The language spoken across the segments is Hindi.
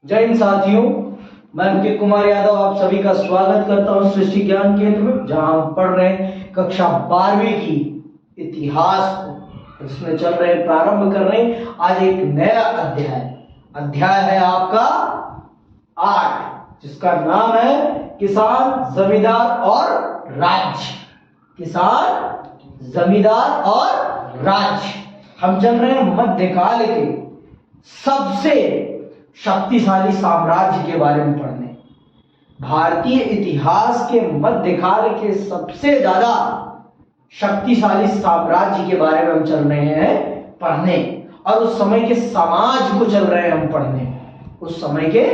जय हिंद साथियों, मैं अंकित कुमार यादव आप सभी का स्वागत करता हूं सृष्टि ज्ञान केंद्र में, जहां हम पढ़ रहे हैं कक्षा 12वीं की इतिहास को। इसमें चल रहे प्रारंभ कर रहे हैं आज एक नया अध्याय है आपका 8, जिसका नाम है किसान, जमींदार और राज्य। किसान, जमींदार और राज्य। हम चल रहे हैं मध्यकाल के सबसे शक्तिशाली साम्राज्य के बारे में पढ़ने। भारतीय इतिहास के मध्यकाल के सबसे ज्यादा शक्तिशाली साम्राज्य के बारे में हम चल रहे हैं पढ़ने, और उस समय के समाज को चल रहे हैं हम पढ़ने। उस समय के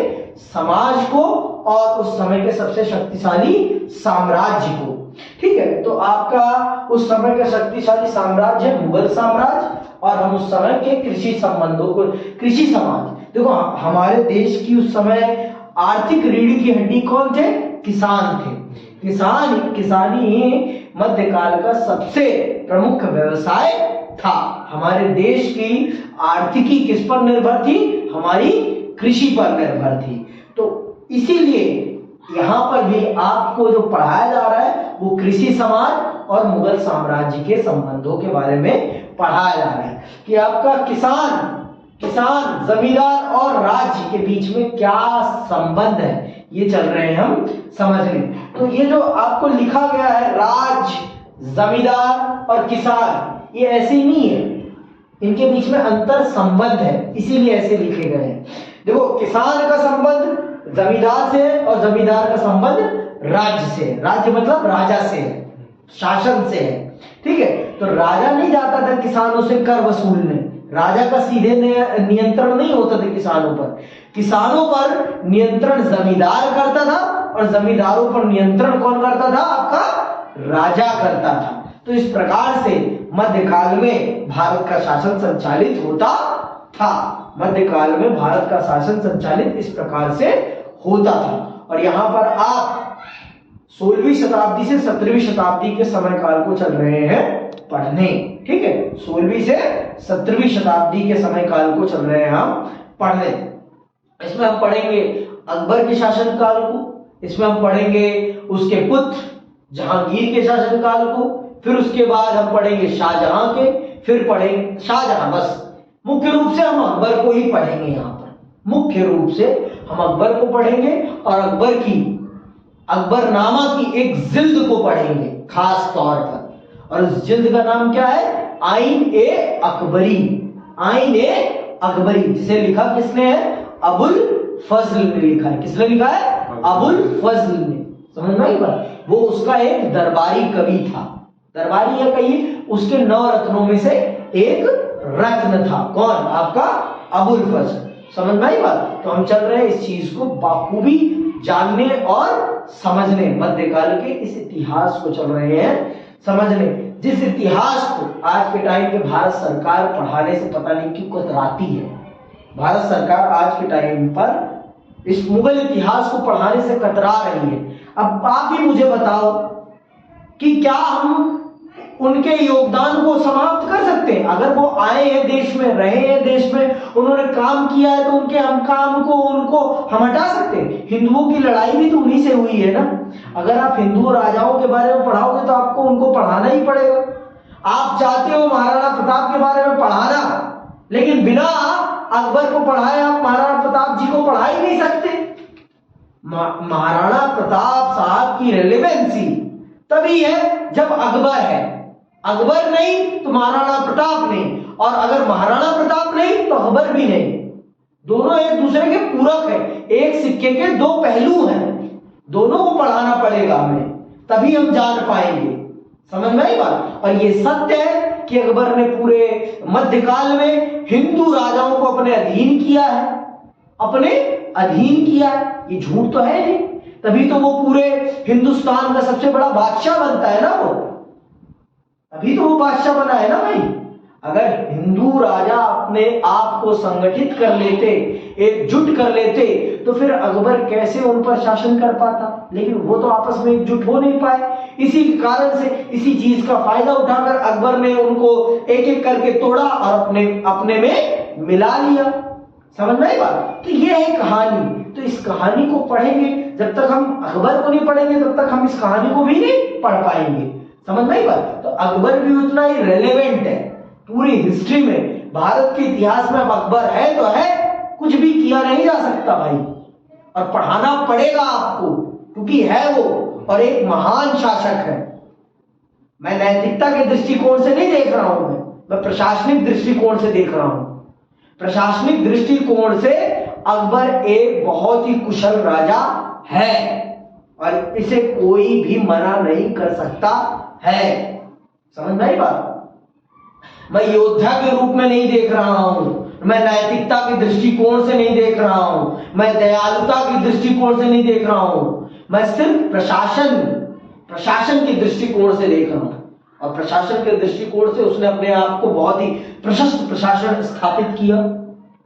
समाज को और उस समय के सबसे शक्तिशाली साम्राज्य को। ठीक है, तो आपका उस समय का शक्तिशाली साम्राज्य है मुगल साम्राज्य, और हम उस समय के कृषि संबंधों को, कृषि समाज। देखो, हमारे देश की उस समय आर्थिक रीढ़ की हड्डी कौन थे? किसान थे। किसानी ही मध्यकाल का सबसे प्रमुख व्यवसाय था। हमारे देश की आर्थिकी किस पर निर्भर थी? हमारी कृषि पर निर्भर थी। तो इसीलिए यहाँ पर भी आपको जो पढ़ाया जा रहा है वो कृषि समाज और मुगल साम्राज्य के संबंधों के बारे में पढ़ाया जा रहा है कि आपका किसान, जमींदार और राज्य के बीच में क्या संबंध है, ये चल रहे हैं हम समझने। तो ये जो आपको लिखा गया है राज्य, जमींदार और किसान, ये ऐसे ही नहीं है, इनके बीच में अंतर संबंध है, इसीलिए ऐसे लिखे गए हैं। देखो, किसान का संबंध जमींदार से है और जमींदार का संबंध राज्य से है। राज्य मतलब राजा से है, शासन से है। ठीक है, तो राजा नहीं जाता था किसानों से कर वसूलने। राजा का सीधे नियंत्रण नहीं होता था किसानों पर। किसानों पर नियंत्रण जमींदार करता था, और जमींदारों पर नियंत्रण कौन करता था? आपका राजा करता था। तो इस प्रकार से मध्यकाल में भारत का शासन संचालित होता था। मध्यकाल में भारत का शासन संचालित इस प्रकार से होता था। और यहाँ पर आप 16वीं शताब्दी से 17वीं शताब्दी के समय काल को चल रहे हैं पढ़ने। ठीक है, 16वीं से 17वीं शताब्दी के समय काल को चल रहे हैं हम पढ़ने। इसमें हम पढ़ेंगे अकबर के शासन काल को, इसमें हम पढ़ेंगे उसके पुत्र जहांगीर के शासन काल को, फिर उसके बाद हम पढ़ेंगे शाहजहां के, फिर पढ़ेंगे शाहजहां। बस मुख्य रूप से हम अकबर को ही पढ़ेंगे। यहाँ पर मुख्य रूप से हम अकबर को पढ़ेंगे और अकबरनामा की एक जिल्द को पढ़ेंगे खास तौर पर। और उस जिल्द का नाम क्या है? आइन ए अकबरी। आइन ए अकबरी, जिसे लिखा किसने है? अबुल फजल ने लिखा है। किसने लिखा है? अबुल फजल ने। समझ में आई बात? वो उसका एक दरबारी कवि था। दरबारी या कहिए उसके 9 रत्नों में से एक रत्न था। कौन? आपका अबुल फजल। समझ में आई बात? तो हम चल रहे हैं इस चीज को बाखूबी जानने और समझने। मध्यकाल के इस इतिहास को चल रहे हैं समझने, जिस इतिहास को आज के टाइम पे भारत सरकार पढ़ाने से पता नहीं क्यों कतराती है। भारत सरकार आज के टाइम पर इस मुगल इतिहास को पढ़ाने से कतरा रही है। अब आप ही मुझे बताओ कि क्या हम उनके योगदान को समाप्त कर सकते हैं? अगर वो आए हैं देश में, रहे हैं देश में, उन्होंने काम किया है, तो उनके हम काम को उनको हम हटा सकते हैं? हिंदुओं की लड़ाई भी तो उन्हीं से हुई है ना। अगर आप हिंदू राजाओं के बारे में पढ़ाओगे तो आपको उनको पढ़ाना ही पड़ेगा। आप चाहते हो महाराणा प्रताप के बारे में पढ़ाना, लेकिन बिना अकबर को पढ़ाए आप महाराणा प्रताप जी को पढ़ा ही नहीं सकते। महाराणा प्रताप साहब की रेलेवेंसी तभी है जब अकबर है। अकबर नहीं तो महाराणा प्रताप नहीं, और अगर महाराणा प्रताप नहीं तो अकबर भी नहीं। दोनों एक दूसरे के पूरक है, एक सिक्के के 2 पहलू हैं। दोनों को पढ़ाना पड़ेगा हमें, तभी हम जान पाएंगे। समझ में आई बात? और ये सत्य है कि अकबर ने पूरे मध्यकाल में हिंदू राजाओं को अपने अधीन किया है, ये झूठ तो है नहीं। तभी तो वो पूरे हिंदुस्तान का सबसे बड़ा बादशाह बनता है ना। वो अभी तो वो बादशाह बना है ना भाई। अगर हिंदू राजा अपने आप को संगठित कर लेते, एकजुट कर लेते, तो फिर अकबर कैसे उन पर शासन कर पाता? लेकिन वो तो आपस में एकजुट हो नहीं पाए। इसी कारण से, इसी चीज का फायदा उठाकर अकबर ने उनको एक एक करके तोड़ा और अपने में मिला लिया। समझ में आई बात? तो ये है कहानी। तो इस कहानी को पढ़ेंगे, जब तक हम अकबर को नहीं पढ़ेंगे तब तक हम इस कहानी को भी नहीं पढ़ पाएंगे। समझ में आई बात? तो अकबर भी उतना ही रेलेवेंट है पूरी हिस्ट्री में, भारत के इतिहास में। अब अकबर है तो है, कुछ भी किया नहीं जा सकता भाई, और पढ़ाना पड़ेगा आपको क्योंकि है वो, और एक महान शासक है। मैं नैतिकता के दृष्टिकोण से नहीं देख रहा हूं, मैं प्रशासनिक दृष्टिकोण से देख रहा हूं। प्रशासनिक दृष्टिकोण से अकबर एक बहुत ही कुशल राजा है और इसे कोई भी मना नहीं कर सकता है। समझ में आई बात? मैं योद्धा के रूप में नहीं देख रहा हूं, मैं नैतिकता के दृष्टिकोण से नहीं देख रहा हूं, मैं दयालुता के दृष्टिकोण से नहीं देख रहा हूं, मैं सिर्फ प्रशासन के दृष्टिकोण से देख रहा हूं। और प्रशासन के दृष्टिकोण से उसने अपने आप को बहुत ही प्रशस्त प्रशासन स्थापित किया,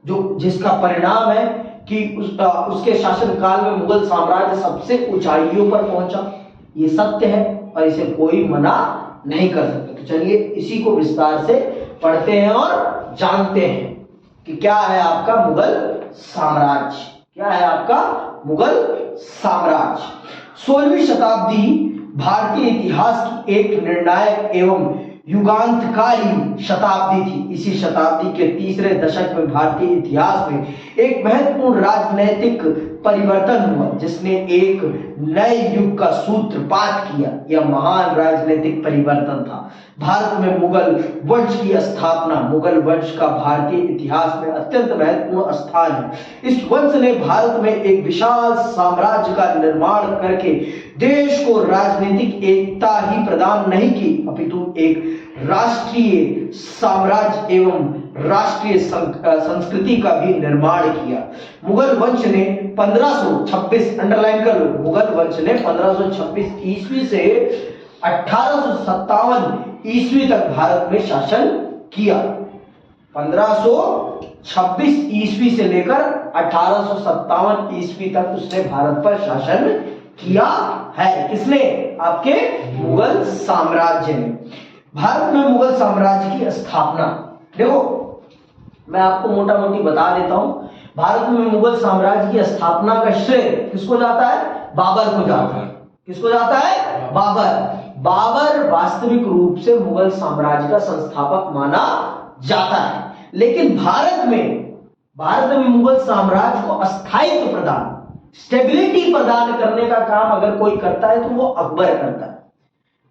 जो जिसका परिणाम है कि उसके शासन काल में मुगल साम्राज्य सबसे ऊंचाइयों पर पहुंचा। ये सत्य है और इसे कोई मना नहीं कर सकता। तो चलिए इसी को विस्तार से पढ़ते हैं और जानते हैं कि क्या है आपका मुगल साम्राज्य। क्या है आपका मुगल साम्राज्य? 16वीं शताब्दी भारतीय इतिहास की एक निर्णायक एवं युगांतकारी शताब्दी थी। इसी शताब्दी के तीसरे दशक में भारतीय इतिहास में एक महत्वपूर्ण राजनैतिक परिवर्तन हुआ जिसने एक नए युग का सूत्रपात किया। यह महान राजनीतिक परिवर्तन था भारत में मुगल वंश की स्थापना। मुगल वंश का भारतीय इतिहास में अत्यंत महत्वपूर्ण स्थान है। इस वंश ने भारत में एक विशाल साम्राज्य का निर्माण करके देश को राजनीतिक एकता ही प्रदान नहीं की, अपितु एक राष्ट्रीय साम्राज्य एवं राष्ट्रीय संस्कृति का भी निर्माण किया। मुगल वंश ने 1526, अंडरलाइन कर लो, मुगल वंश ने 1526 ईस्वी से 1857 ईस्वी तक भारत में शासन किया। 1526 ईस्वी से लेकर 1857 ईस्वी तक उसने भारत पर शासन किया है। किसने? आपके मुगल साम्राज्य ने। भारत में मुगल साम्राज्य की स्थापना, देखो मैं आपको मोटा मोटी बता देता हूं। भारत में मुगल साम्राज्य की स्थापना का श्रेय किसको जाता है? बाबर को जाता है। किसको जाता है? बाबर। बाबर वास्तविक रूप से मुगल साम्राज्य का संस्थापक माना जाता है, लेकिन भारत में मुगल साम्राज्य को अस्थायित्व प्रदान, स्टेबिलिटी प्रदान करने का काम अगर कोई करता है तो वो अकबर करता है।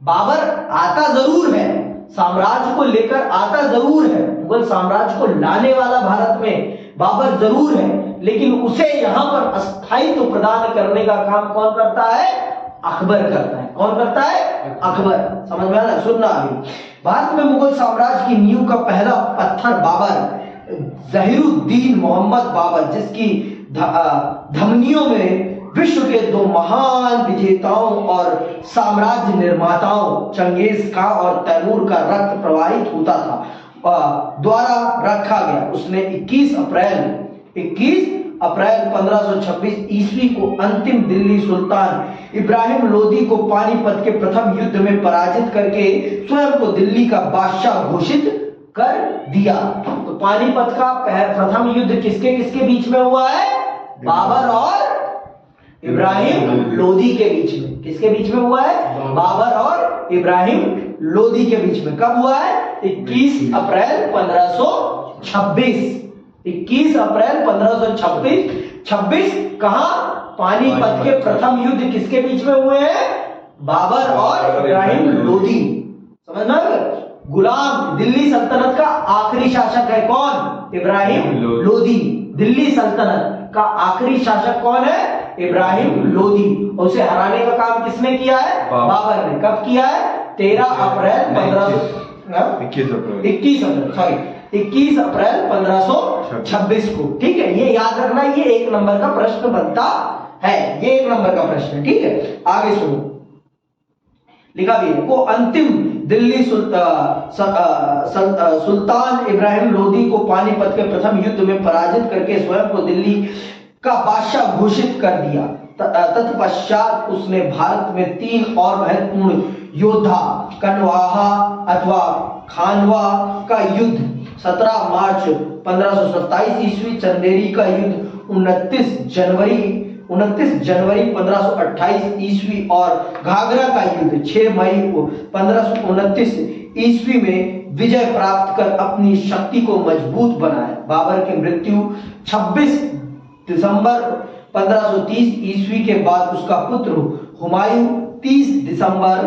बाबर आता जरूर है, साम्राज्य को लेकर आता जरूर है, मुगल साम्राज्य को लाने वाला भारत में बाबर जरूर है, लेकिन उसे यहां पर अस्थायित्व प्रदान करने का काम कौन करता है? अकबर करता है। कौन करता है? अकबर। समझ में आया? सुनना अभी। भारत में मुगल साम्राज्य की नींव का पहला पत्थर बाबर, जहीरुद्दीन मोहम्मद बाबर, जिसकी धमनियों में विश्व के दो महान विजेताओं और साम्राज्य निर्माताओं चंगेज खां और तैमूर का रक्त प्रवाहित होता था, द्वारा रखा गया। उसने 21 अप्रैल 1526 ईस्वी को अंतिम दिल्ली सुल्तान इब्राहिम लोदी को पानीपत के प्रथम युद्ध में पराजित करके स्वयं को दिल्ली का बादशाह घोषित कर दिया। तो पानीपत का प्रथम युद्ध किसके किसके बीच में हुआ है? बाबर और इब्राहिम लोदी के बीच में। किसके बीच में हुआ है? बाबर और इब्राहिम लोदी के बीच में। कब हुआ है? 21 अप्रैल 1526। 21 अप्रैल 1526 कहां? पानीपत के प्रथम युद्ध किसके बीच में हुए हैं? बाबर और इब्राहिम लोदी। समझना? गुलाम दिल्ली सल्तनत का आखिरी शासक है कौन? इब्राहिम लोदी। दिल्ली सल्तनत का आखिरी शासक कौन है? इब्राहिम लोदी। और उसे हराने का काम किसने किया है? बाबर ने। कब किया है? 13 अप्रैल 21 अप्रैल 1526 को। ठीक है, ये याद रखना, ये 1 नंबर का प्रश्न बनता है। ये 1 नंबर का प्रश्न है। ठीक है, आगे सुनो, लिखा भी है को अंतिम दिल्ली सुल्तान इब्राहिम लोदी को पानीपत के प्रथम युद्ध में पराजित करके स्वयं को दिल्ली का बादशाह घोषित कर दिया। तत्पश्चात उसने भारत में 3 और महत्वपूर्ण योद्धा, कनवाहा अथवा खानवा का युद्ध 17 मार्च 1527 ईस्वी, चंदेरी का युद्ध 29 जनवरी 1528 ईस्वी और घाघरा का युद्ध 6 मई 1529 ईस्वी में विजय प्राप्त कर अपनी शक्ति को मजबूत बनाया। बाबर की मृत्यु 26 दिसंबर 1530 ईस्वी के बाद उसका पुत्र हुमायूं 30 दिसंबर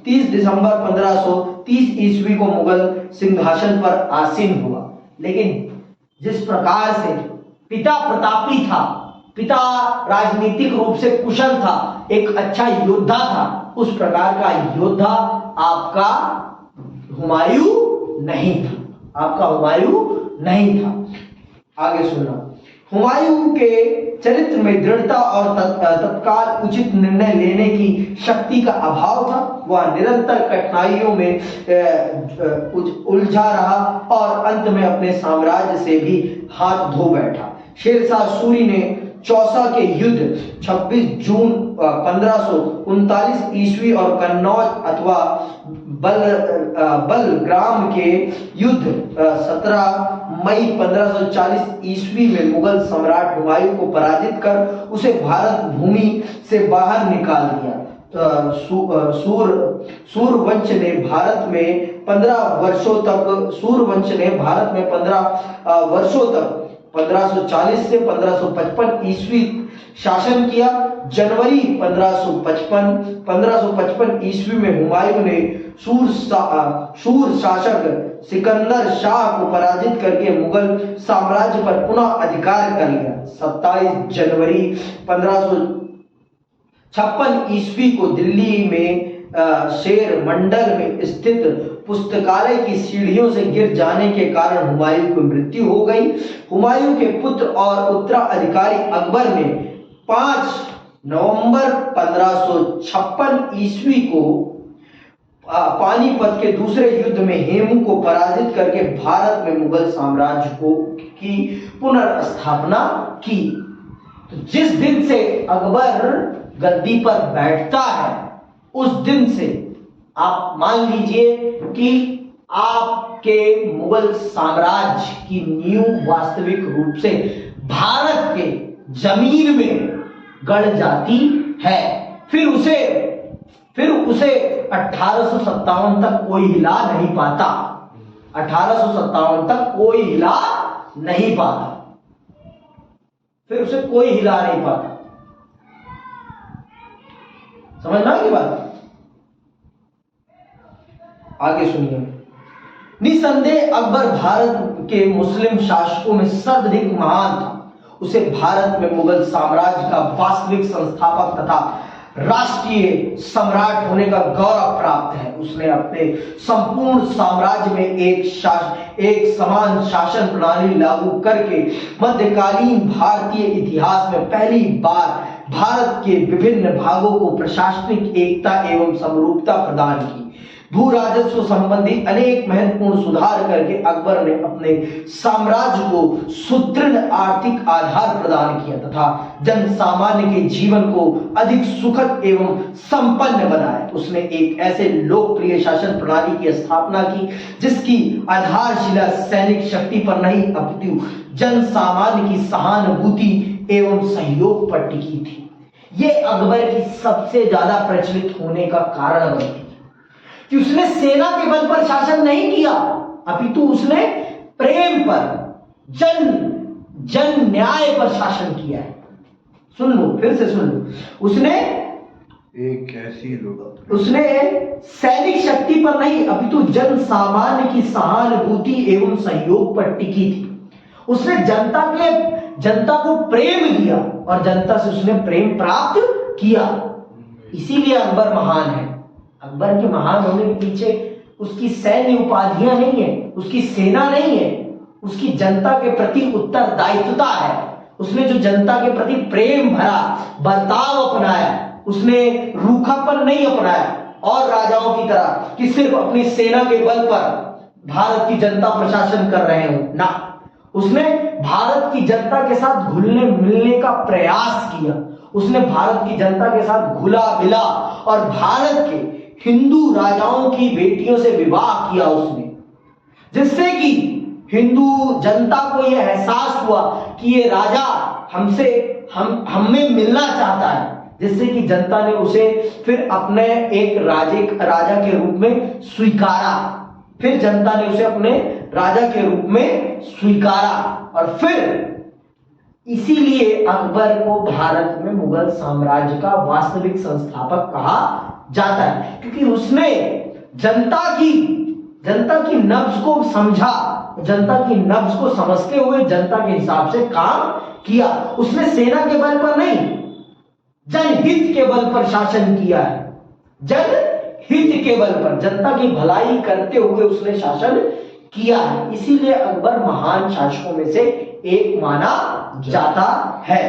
1530 ईस्वी को मुगल सिंहासन पर आसीन हुआ। लेकिन जिस प्रकार से पिता प्रतापी था, पिता राजनीतिक रूप से कुशल था, एक अच्छा योद्धा था, उस प्रकार का योद्धा आपका हुमायूं नहीं था, आपका हुमायूं नहीं था। आगे सुनना, हुमायूं के चरित्र में दृढ़ता और तत्काल उचित निर्णय लेने की शक्ति का अभाव था। वह निरंतर कठिनाइयों में उलझा रहा और अंत में अपने साम्राज्य से भी हाथ धो बैठा। शेरशाह सूरी ने चौसा के युद्ध 26 जून 1539 ईस्वी और कन्नौज अथवा बलग्राम के युद्ध 17 मई 1540 ईस्वी में मुगल सम्राट हुमायूं को पराजित कर उसे भारत भूमि से बाहर निकाल दिया। सूरवंश ने भारत में 15 वर्षों तक 1540 से 1555 ईस्वी शासन किया। जनवरी 1555 ईस्वी में हुमायूं ने सूर शासक सिकंदर शाह को पराजित करके मुगल साम्राज्य पर पुनः अधिकार कर लिया। 27 जनवरी 1556 ईस्वी को दिल्ली में शेर मंडल में स्थित पुस्तकालय की सीढ़ियों से गिर जाने के कारण हुमायूं की मृत्यु हो गई। हुमायूं के पुत्र और उत्तराधिकारी अकबर ने 5 नवंबर 1556 ईस्वी को पानीपत के दूसरे युद्ध में हेमू को पराजित करके भारत में मुगल साम्राज्य की पुनर्स्थापना की। तो जिस दिन से अकबर गद्दी पर बैठता है, उस दिन से आप मान लीजिए कि आपके मुगल साम्राज्य की नींव वास्तविक रूप से भारत के जमीन में गड़ जाती है। फिर उसे 1857 तक कोई हिला नहीं पाता। 1857 तक कोई हिला नहीं पाता, फिर उसे कोई हिला नहीं पाता। समझ में आई बात? आगे सुनिए। निसंदेह अकबर भारत के मुस्लिम शासकों में सर्वाधिक महान था। उसे भारत में मुगल साम्राज्य का वास्तविक संस्थापक तथा राष्ट्रीय सम्राट होने का गौरव प्राप्त है। उसने अपने संपूर्ण साम्राज्य में एक समान शासन प्रणाली लागू करके मध्यकालीन भारतीय इतिहास में पहली बार भारत के विभिन्न भागों को प्रशासनिक एकता एवं समरूपता प्रदान की। भू राजस्व संबंधी अनेक महत्वपूर्ण सुधार करके अकबर ने अपने साम्राज्य को सुदृढ़ आर्थिक आधार प्रदान किया तथा जन सामान्य के जीवन को अधिक सुखद एवं संपन्न बनाया। उसने एक ऐसे लोकप्रिय शासन प्रणाली की स्थापना की जिसकी आधारशिला सैनिक शक्ति पर नहीं अपितु जन सामान्य की सहानुभूति एवं सहयोग पर टिकी थी। यह अकबर की सबसे ज्यादा प्रचलित होने का कारण बनती कि उसने सेना के बल पर शासन नहीं किया, अपितु उसने प्रेम पर, जन न्याय पर शासन किया है। सुन लो, फिर से सुन लो। उसने सैनिक शक्ति पर नहीं अपितु जन सामान्य की सहानुभूति एवं सहयोग पर टिकी थी। उसने जनता को प्रेम दिया और जनता से उसने प्रेम प्राप्त किया। इसीलिए अकबर महान है। अकबर के महान होने के पीछे उसकी सैन्य उपाधियां नहीं है, उसकी सेना नहीं है, उसकी जनता के प्रति उत्तरदायित्वता है। उसने जो जनता के प्रति प्रेम भरा बर्ताव अपनाया, उसने रूखापन नहीं अपनाया और राजाओं की तरह कि सिर्फ अपनी सेना के बल पर भारत की जनता प्रशासन कर रहे हो ना। उसने भारत की जनता के साथ घुलने मिलने का प्रयास किया। उसने भारत की जनता के साथ घुला मिला और भारत के हिंदू राजाओं की बेटियों से विवाह किया उसने, जिससे कि हिंदू जनता को यह एहसास हुआ कि ये राजा हमें मिलना चाहता है, जिससे कि जनता ने उसे फिर अपने एक राजा के रूप में स्वीकारा। फिर जनता ने उसे अपने राजा के रूप में स्वीकारा और फिर इसीलिए अकबर को भारत में मुगल साम्राज्य का वास्तविक संस्थापक कहा जाता है, क्योंकि उसने जनता की नब्ज को समझा, जनता की नब्ज को समझते हुए जनता के हिसाब से काम किया। उसने सेना के बल पर नहीं, जनहित के बल पर शासन किया है। जनहित के बल पर, जनता की भलाई करते हुए उसने शासन किया है। इसीलिए अकबर महान शासकों में से एक माना जाता है।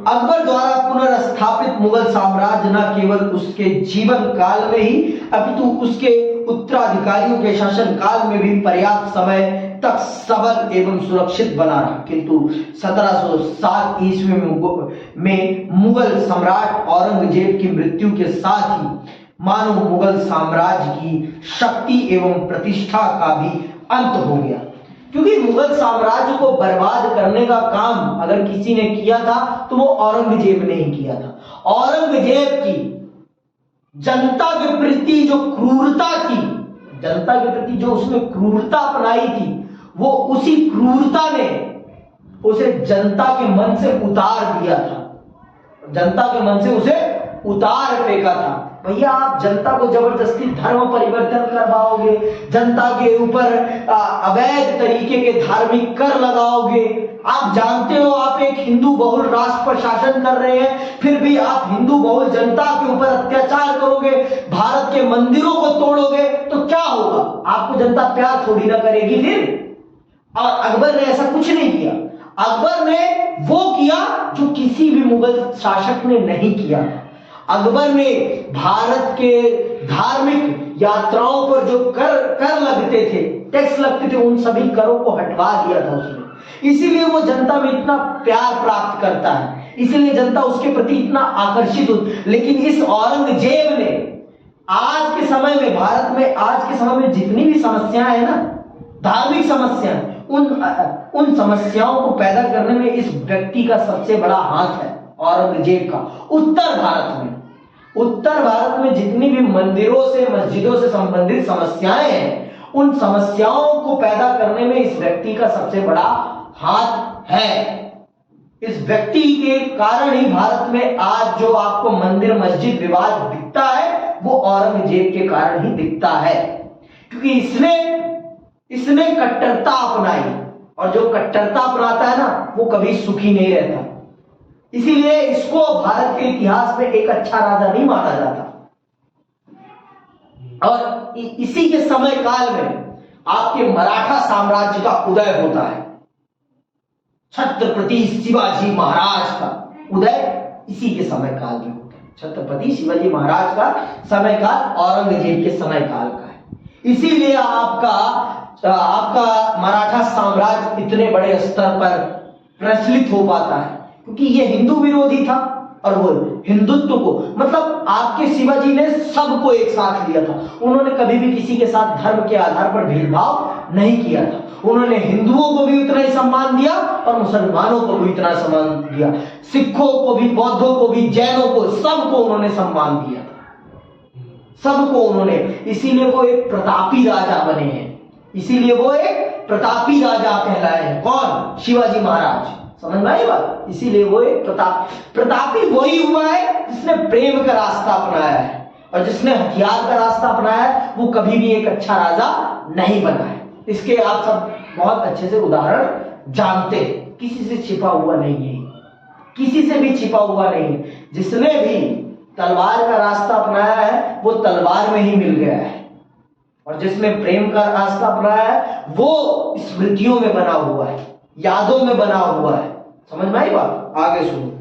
अकबर द्वारा पुनर्स्थापित मुगल साम्राज्य न केवल उसके जीवन काल में ही अपितु उसके उत्तराधिकारियों के शासन काल में भी पर्याप्त समय तक सबल एवं सुरक्षित बना रहा, किंतु 1707 ईस्वी में मुगल सम्राट औरंगजेब की मृत्यु के साथ ही मानो मुगल साम्राज्य की शक्ति एवं प्रतिष्ठा का भी अंत हो गया। क्योंकि मुगल साम्राज्य को बर्बाद करने का काम अगर किसी ने किया था तो वो औरंगजेब ने ही किया था। औरंगजेब की जनता के प्रति जो क्रूरता थी, जनता के प्रति जो उसने क्रूरता अपनाई थी, वो उसी क्रूरता ने उसे जनता के मन से उतार दिया था, जनता के मन से उसे उतार फेंका था। भैया आप जनता को जबरदस्ती धर्म परिवर्तन करवाओगे, जनता के ऊपर अवैध तरीके के धार्मिक कर लगाओगे, आप जानते हो आप एक हिंदू बहुल राष्ट्र पर शासन कर रहे हैं, फिर भी आप हिंदू बहुल जनता के ऊपर अत्याचार करोगे, भारत के मंदिरों को तोड़ोगे, तो क्या होगा? आपको जनता प्यार थोड़ी ना करेगी फिर। और अकबर ने ऐसा कुछ नहीं किया। अकबर ने वो किया जो किसी भी मुगल शासक ने नहीं किया। अकबर ने भारत के धार्मिक यात्राओं पर जो कर लगते थे, टैक्स लगते थे, उन सभी करों को हटवा दिया था उसने। इसीलिए वो जनता में इतना प्यार प्राप्त करता है, इसीलिए जनता उसके प्रति इतना आकर्षित होती। लेकिन इस औरंगजेब ने आज के समय में, भारत में आज के समय में जितनी भी समस्याएं हैं ना, धार्मिक समस्याएं, उन समस्याओं को पैदा करने में इस व्यक्ति का सबसे बड़ा हाथ है, औरंगजेब का। उत्तर भारत में जितनी भी मंदिरों से, मस्जिदों से संबंधित समस्याएं हैं, उन समस्याओं को पैदा करने में इस व्यक्ति का सबसे बड़ा हाथ है। इस व्यक्ति के कारण ही भारत में आज जो आपको मंदिर मस्जिद विवाद दिखता है, वो औरंगजेब के कारण ही दिखता है, क्योंकि इसने कट्टरता अपनाई, और जो कट्टरता अपनाता है ना, वो कभी सुखी नहीं रहता। इसीलिए इसको भारत के इतिहास में एक अच्छा राजा नहीं माना जाता। और इसी के समय काल में आपके मराठा साम्राज्य का उदय होता है। छत्रपति शिवाजी महाराज का उदय इसी के समय काल में होता है। छत्रपति शिवाजी महाराज का समय काल औरंगजेब के समय काल का है। इसीलिए आपका मराठा साम्राज्य इतने बड़े स्तर पर प्रचलित हो पाता है, क्योंकि ये हिंदू विरोधी था और वो हिंदुत्व को, मतलब आपके शिवाजी ने सबको एक साथ लिया था। उन्होंने कभी भी किसी के साथ धर्म के आधार पर भेदभाव नहीं किया था। उन्होंने हिंदुओं को भी उतना ही सम्मान दिया और मुसलमानों को भी इतना सम्मान दिया, सिखों को भी, बौद्धों को भी, जैनों को, सबको उन्होंने सम्मान दिया, सबको उन्होंने। इसीलिए वो एक प्रतापी राजा बने हैं, इसीलिए वो एक प्रतापी राजा कहलाए हैं। कौन? शिवाजी महाराज। समझ में आई बात? इसीलिए वो एक प्रतापी वही हुआ है जिसने प्रेम का रास्ता अपनाया है, और जिसने हथियार का रास्ता अपनाया है वो कभी भी एक अच्छा राजा नहीं बना है। इसके आप सब बहुत अच्छे से उदाहरण जानते। किसी से छिपा हुआ नहीं है, किसी से भी छिपा हुआ नहीं है। जिसने भी तलवार का रास्ता अपनाया है वो तलवार में ही मिल गया है, और जिसने प्रेम का रास्ता अपनाया है वो स्मृतियों में बना हुआ है, यादों में बना हुआ है। समझ में आई बात? आगे सुनो।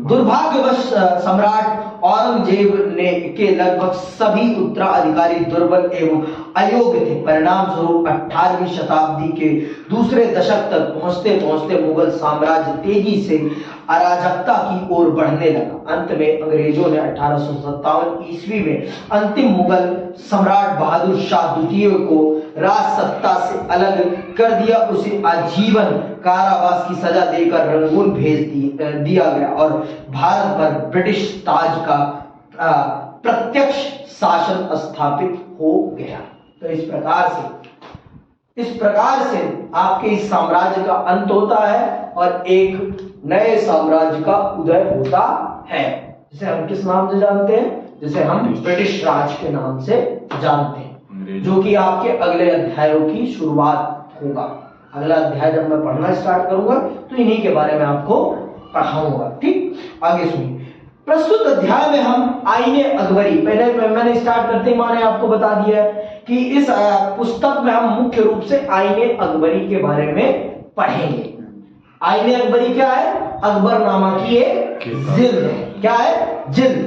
दुर्भाग्यवश सम्राट औरंगजेब ने के लगभग सभी उत्तराधिकारी दुर्बल एवं अयोग्य थे। परिणाम स्वरूप 18वीं शताब्दी के दूसरे दशक तक पहुंचते पहुंचते मुगल साम्राज्य तेजी से अराजकता की ओर बढ़ने लगा। अंत में अंग्रेजों ने 1857 ईस्वी में अंतिम मुगल सम्राट बहादुर शाह द्वितीय को राज सत्ता से अलग कर दिया। उसे आजीवन कारावास की सजा देकर रंगून भेज दिया गया और भारत पर ब्रिटिश ताज का प्रत्यक्ष शासन स्थापित हो गया। तो इस प्रकार से आपके इस साम्राज्य का अंत होता है और एक नए साम्राज्य का उदय होता है, जिसे हम किस नाम से जानते हैं? जिसे हम ब्रिटिश राज के नाम से जानते हैं, जो कि आपके अगले अध्यायों की शुरुआत होगा। अगला अध्याय जब मैं पढ़ना स्टार्ट करूंगा तो इन्हीं के बारे में आपको पढ़ाऊंगा। ठीक, आगे सुनिए। प्रस्तुत अध्याय में हम आईने अकबरी, पहले मैंने स्टार्ट करते ही मैंने आपको बता दिया है कि इस पुस्तक में हम मुख्य रूप से आईने अकबरी के बारे में पढ़ेंगे। आईने अकबरी क्या है? अकबरनामा की एक जिल्द है। क्या है? जिल्द।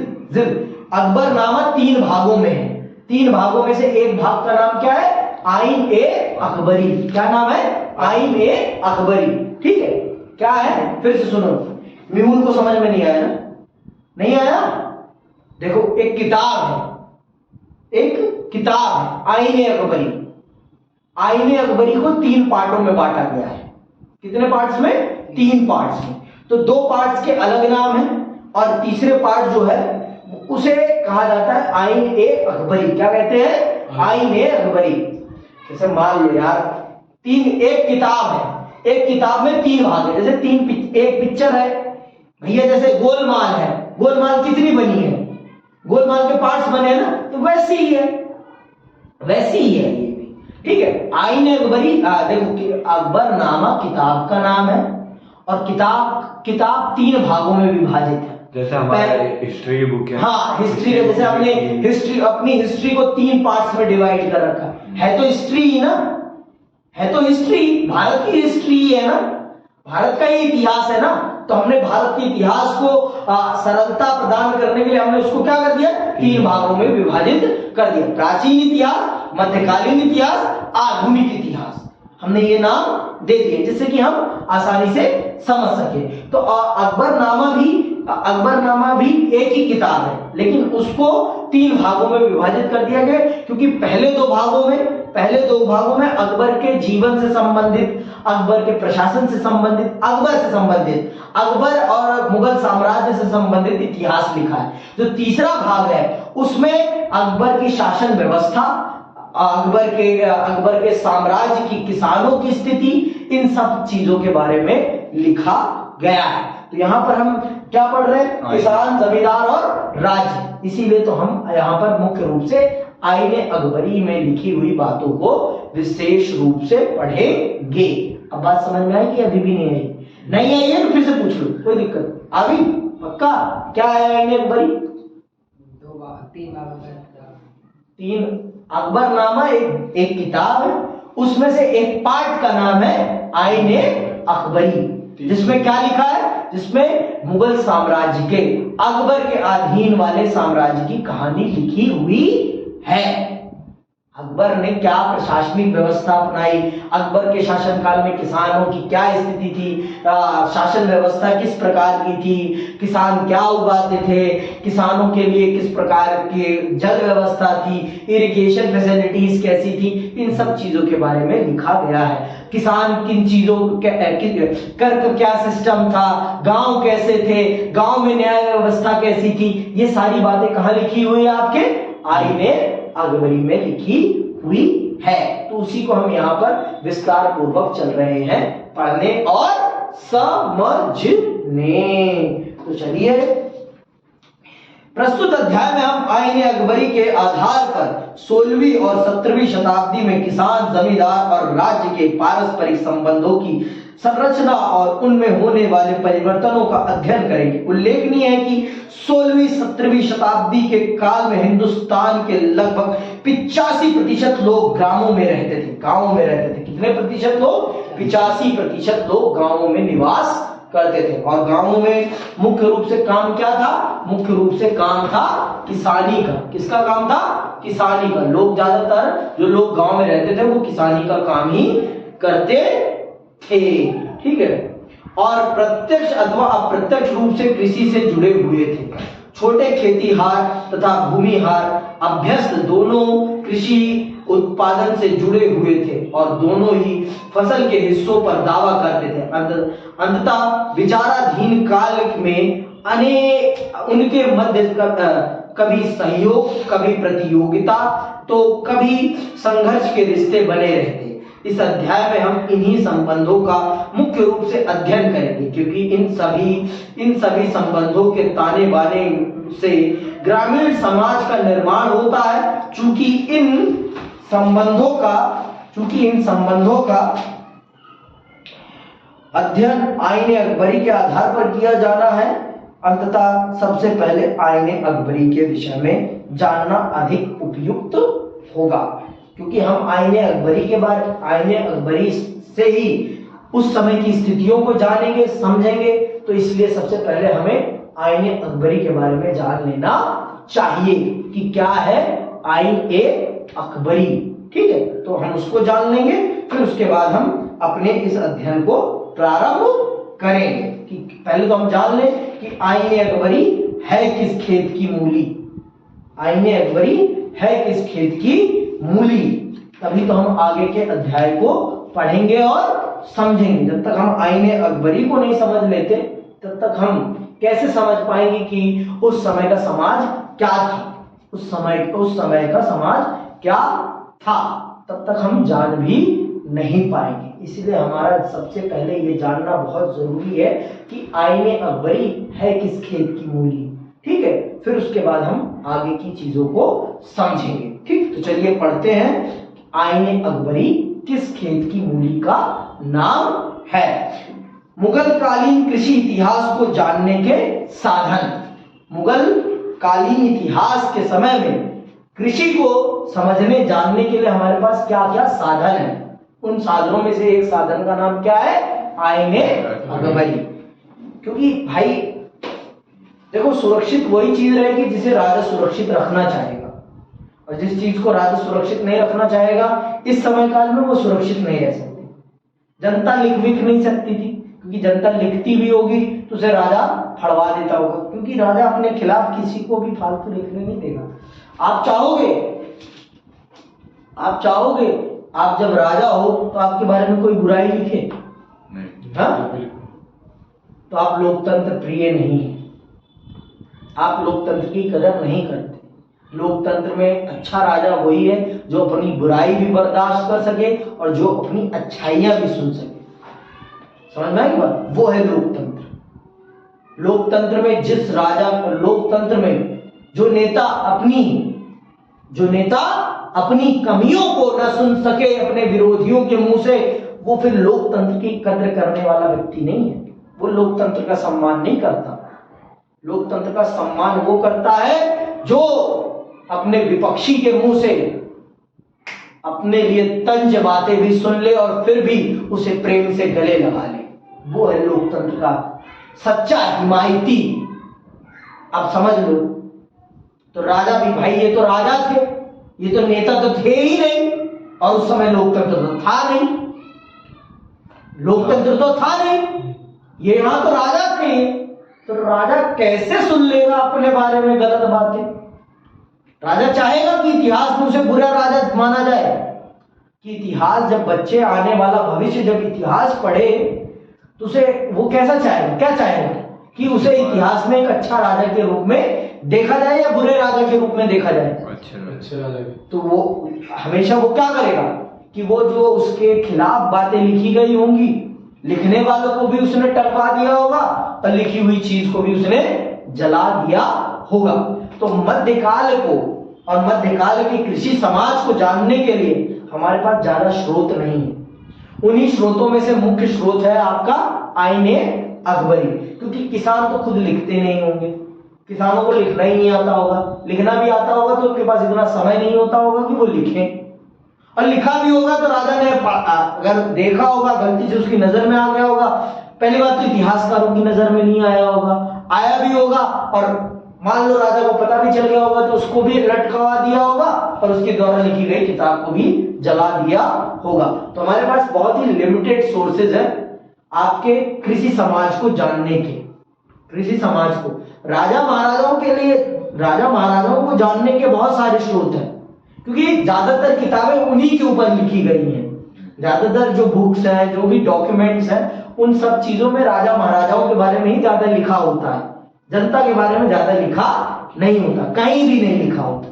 अकबरनामा 3 भागों में है। 3 भागों में से एक भाग का नाम क्या है? आईन ए अकबरी। क्या नाम है? आईन ए अकबरी। ठीक है, क्या है? फिर से सुनो, म्यूल को समझ में नहीं आया ना? नहीं आया? देखो, एक किताब है आईन ए अकबरी। आईन ए अकबरी को 3 पार्टों में बांटा गया है। कितने पार्ट्स में? 3 पार्ट्स में। तो 2 पार्ट्स के अलग नाम है और तीसरे पार्ट जो है उसे कहा जाता है आईन ए अकबरी। क्या कहते हैं? आईन ए अकबरी। जैसे मान लो यार, एक किताब है, एक किताब में 3 भाग है। जैसे एक पिक्चर है भैया, जैसे गोलमाल है। गोलमाल कितनी बनी है? गोलमाल के पार्ट्स बने हैं ना, तो वैसी ही है ये भी। ठीक है, आईन ए अकबरी, देखो अकबरनामा किताब का नाम है और किताब 3 भागों में विभाजित है। जैसे हमारे हिस्ट्री की बुक है। हाँ, हिस्ट्री है। जैसे हमने अपनी हिस्ट्री को 3 पार्ट्स में डिवाइड कर रखा है। तो हिस्ट्री ही ना, है तो हिस्ट्री, भारत की हिस्ट्री है ना, भारत का ही इतिहास है ना। तो हमने भारत के इतिहास को सरलता प्रदान करने के लिए हमने उसको क्या कर दिया? 3 भागों में विभाजित कर दिया। प्राचीन इतिहास, मध्यकालीन इतिहास, आधुनिक इतिहास, हमने ये नाम दे दिए जिससे कि हम आसानी से समझ सके। तो अकबरनामा भी एक ही किताब है, लेकिन उसको 3 भागों में विभाजित कर दिया गया, क्योंकि पहले दो भागों में अकबर के जीवन से संबंधित, अकबर के प्रशासन से संबंधित, अकबर और मुगल साम्राज्य से संबंधित इतिहास लिखा है। जो तीसरा भाग है उसमें अकबर की शासन व्यवस्था, अकबर के साम्राज्य की किसानों की स्थिति, इन सब चीजों के बारे में लिखा गया है। तो यहाँ पर हम क्या पढ़ रहे हैं? किसान, जमींदार और राज्य। इसीलिए तो हम यहाँ पर मुख्य रूप से आईने अकबरी में लिखी हुई बातों को विशेष रूप से पढ़ेंगे। अब बात समझ में आई कि अभी भी नहीं आई? नहीं आई है तो फिर से पूछ लो, कोई दिक्कत। अभी पक्का? क्या है आईने अकबरी? 3 अकबरनामा एक किताब है, उसमें से एक पार्ट का नाम है आईने अकबरी, जिसमें क्या लिखा है? जिसमें मुगल साम्राज्य के, अकबर के अधीन वाले साम्राज्य की कहानी लिखी हुई है। अकबर ने क्या प्रशासनिक व्यवस्था अपनाई, अकबर के शासनकाल में किसानों की क्या स्थिति थी, शासन व्यवस्था किस प्रकार की थी, किसान क्या उगाते थे, किसानों के लिए किस प्रकार की जल व्यवस्था थी, इरिगेशन फैसिलिटीज कैसी थी, इन सब चीजों के बारे में लिखा गया है। किसान किन चीजों कर क्या सिस्टम था, गांव कैसे थे, गांव में न्याय व्यवस्था कैसी थी, ये सारी बातें कहाँ लिखी हुई है? आपके आईने अकबरी में लिखी हुई है। तो उसी को हम यहाँ पर विस्तार पूर्वक चल रहे हैं पढ़ने और समझने। तो चलिए, प्रस्तुत अध्याय में हम आईने अकबरी के आधार पर 16वीं और 17वीं शताब्दी में किसान, जमींदार और राज्य के पारस्परिक संबंधों की संरचना और उनमें होने वाले परिवर्तनों का अध्ययन करेंगे। उल्लेखनीय है कि 16वीं 17वीं शताब्दी के काल में हिंदुस्तान के लगभग 85% लोग गांवों में रहते थे। कितने प्रतिशत लोग? 85% लोग गांवों में निवास करते थे। और गांवों में मुख्य रूप से काम क्या था? मुख्य रूप से काम था किसानी का। किसका काम था? किसानी का। लोग ज्यादातर जो लोग गांव में रहते थे वो किसानी का काम ही करते थे। ठीक है। और प्रत्यक्ष अथवा अप्रत्यक्ष रूप से कृषि से जुड़े हुए थे। छोटे खेतीहार तथा भूमिहार अभ्यस्त दोनों कृषि उत्पादन से जुड़े हुए थे और दोनों ही फसल के हिस्सों पर दावा करते थे। अंततः विचाराधीन काल में उनके मध्य कभी सहयोग, कभी प्रतियोगिता, तो कभी संघर्ष के रिश्ते बने रहते। इस अध्याय में हम इन्हीं संबंधों का मुख्य रूप से अध्ययन करेंगे, क्योंकि इन सभी संबंधों के ताने बाने से ग्रामीण समाज का निर्माण होता है। चूंकि इन संबंधों का अध्ययन आईने अकबरी के आधार पर किया जाना है, अंततः सबसे पहले आईने अकबरी के विषय में जानना अधिक उपयुक्त होगा, क्योंकि हम आईने अकबरी से ही उस समय की स्थितियों को जानेंगे, समझेंगे। तो इसलिए सबसे पहले हमें आईने अकबरी के बारे में जान लेना चाहिए कि क्या है आईने अकबरी। ठीक है, तो हम उसको जान लेंगे, फिर उसके बाद हम अपने इस अध्ययन को प्रारंभ करेंगे। कि पहले तो हम जान लें कि आईने अकबरी है किस खेत की मूली। आईने अकबरी है किस खेत की मूली, तभी तो हम आगे के अध्याय को पढ़ेंगे और समझेंगे। जब तक हम आईने अकबरी को नहीं समझ लेते तब तक हम कैसे समझ पाएंगे कि उस समय का समाज क्या था, उस समय का समाज क्या था, तब तक हम जान भी नहीं पाएंगे। इसलिए हमारा सबसे पहले ये जानना बहुत जरूरी है कि आईने अकबरी है किस खेत की मूली। ठीक है, फिर उसके बाद हम आगे की चीजों को समझेंगे। ठीक, तो चलिए पढ़ते हैं। आईने अकबरी किस खेत की मूली का नाम है। मुगल कालीन कृषि इतिहास को जानने के साधन। मुगल कालीन इतिहास के समय में कृषि को समझने जानने के लिए हमारे पास क्या क्या साधन है। उन साधनों में से एक साधन का नाम क्या है? आईने अकबरी। क्योंकि भाई देखो, सुरक्षित वही चीज रहेगी जिसे राजा सुरक्षित रखना चाहेगा, और जिस चीज को राजा सुरक्षित नहीं रखना चाहेगा इस समय काल में वो सुरक्षित नहीं रह सकती। जनता लिख नहीं सकती थी, क्योंकि जनता लिखती भी होगी तो उसे राजा फड़वा देता होगा, क्योंकि राजा अपने खिलाफ किसी को भी फालतू लिखने नहीं देगा। आप चाहोगे आप जब राजा हो तो आपके बारे में कोई बुराई लिखे? नहीं। हाँ? तो आप लोकतंत्र प्रिय नहीं है, आप लोकतंत्र की कदर नहीं करते। लोकतंत्र में अच्छा राजा वही है जो अपनी बुराई भी बर्दाश्त कर सके और जो अपनी अच्छाइयां भी सुन सके। समझ में आई बात? वो है लोकतंत्र। लोकतंत्र में जो नेता अपनी कमियों को न सुन सके अपने विरोधियों के मुंह से, वो फिर लोकतंत्र की कद्र करने वाला व्यक्ति नहीं है। वो लोकतंत्र का सम्मान नहीं करता। लोकतंत्र का सम्मान वो करता है जो अपने विपक्षी के मुंह से अपने लिए तंज बातें भी सुन ले और फिर भी उसे प्रेम से गले लगा ले। वो है लोकतंत्र का सच्चा हिमायती। आप समझ लो। तो राजा भी भाई, ये तो राजा थे, ये तो नेता तो थे ही नहीं, और उस समय लोकतंत्र तो था नहीं, ये यहां तो राजा थे। तो राजा कैसे सुन लेगा अपने बारे में गलत बातें? राजा चाहेगा कि इतिहास में उसे बुरा राजा माना जाए? कि इतिहास जब बच्चे आने वाला भविष्य जब इतिहास पढ़े तो उसे वो कैसा चाहेगा, क्या चाहेगा कि उसे इतिहास में एक अच्छा राजा के रूप में देखा जाए या बुरे राजा के रूप में देखा जाए? अच्छे राजा। तो वो हमेशा वो क्या करेगा कि वो जो उसके खिलाफ बातें लिखी गई होंगी, लिखने वालों को भी उसने टरका दिया होगा और लिखी हुई चीज को भी उसने जला दिया होगा। तो मध्यकाल को और मध्यकाल के कृषि समाज को जानने के लिए हमारे पास ज्यादा स्रोत नहीं है। उन्हीं स्रोतों में से मुख्य स्रोत है आपका आईने अकबरी, क्योंकि किसान तो खुद लिखते नहीं होंगे, किसानों को लिखना ही नहीं आता होगा। लिखना भी आता होगा तो उनके पास इतना समय नहीं होता होगा कि वो लिखें, और लिखा भी होगा तो राजा ने अगर देखा होगा, गलती से उसकी नजर में आ गया होगा पहली बात तो इतिहासकारों की नजर में नहीं आया होगा, आया भी होगा और मान लो राजा को पता भी चल गया होगा तो उसको भी लटकवा दिया होगा और उसके द्वारा लिखी गई किताब को भी जला दिया होगा। तो हमारे पास बहुत ही लिमिटेड सोर्सेज है आपके कृषि समाज को जानने के। कृषि समाज को राजा महाराजाओं के लिए, राजा महाराजाओं को जानने के बहुत सारे स्रोत हैं, क्योंकि ज्यादातर किताबें उन्हीं के ऊपर लिखी गई हैं। ज्यादातर जो बुक्स है, जो भी डॉक्यूमेंट्स हैं, उन सब चीजों में राजा महाराजाओं के बारे में ही ज्यादा लिखा होता है, जनता के बारे में ज्यादा लिखा नहीं होता, कहीं भी नहीं लिखा होता।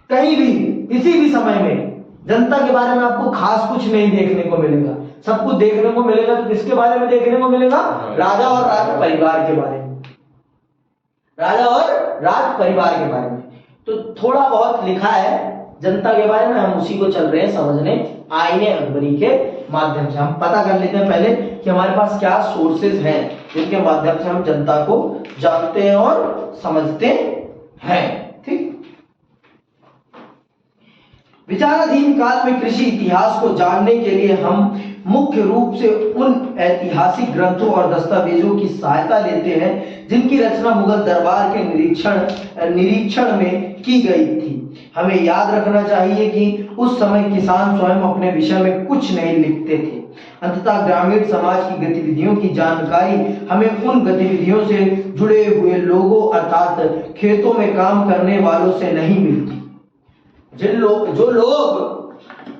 कहीं भी किसी भी समय में जनता के बारे में आपको खास कुछ नहीं देखने को मिलेगा। सब कुछ देखने को मिलेगा तो किसके बारे में देखने को मिलेगा? राजा और राज परिवार के बारे में, राजा और राज परिवार के बारे में। तो थोड़ा बहुत लिखा है जनता के बारे में, हम उसी को चल रहे हैं समझने आईने अकबरी के माध्यम से। हम पता कर लेते हैं पहले कि हमारे पास क्या सोर्सेज हैं जिनके माध्यम से हम जनता को जानते हैं और समझते हैं। ठीक, विचाराधीन काल में कृषि इतिहास को जानने के लिए हम मुख्य रूप से उन ऐतिहासिक ग्रंथों और दस्तावेजों की सहायता लेते हैं जिनकी रचना मुगल दरबार के निरीक्षण में की गई थी। हमें याद रखना चाहिए कि उस समय किसान स्वयं अपने विषय में कुछ नहीं लिखते थे। अंततः ग्रामीण समाज की गतिविधियों की जानकारी हमें उन गतिविधियों से जुड़े हुए लोगों अर्थात खेतों में काम करने वालों से नहीं मिलती। जो लोग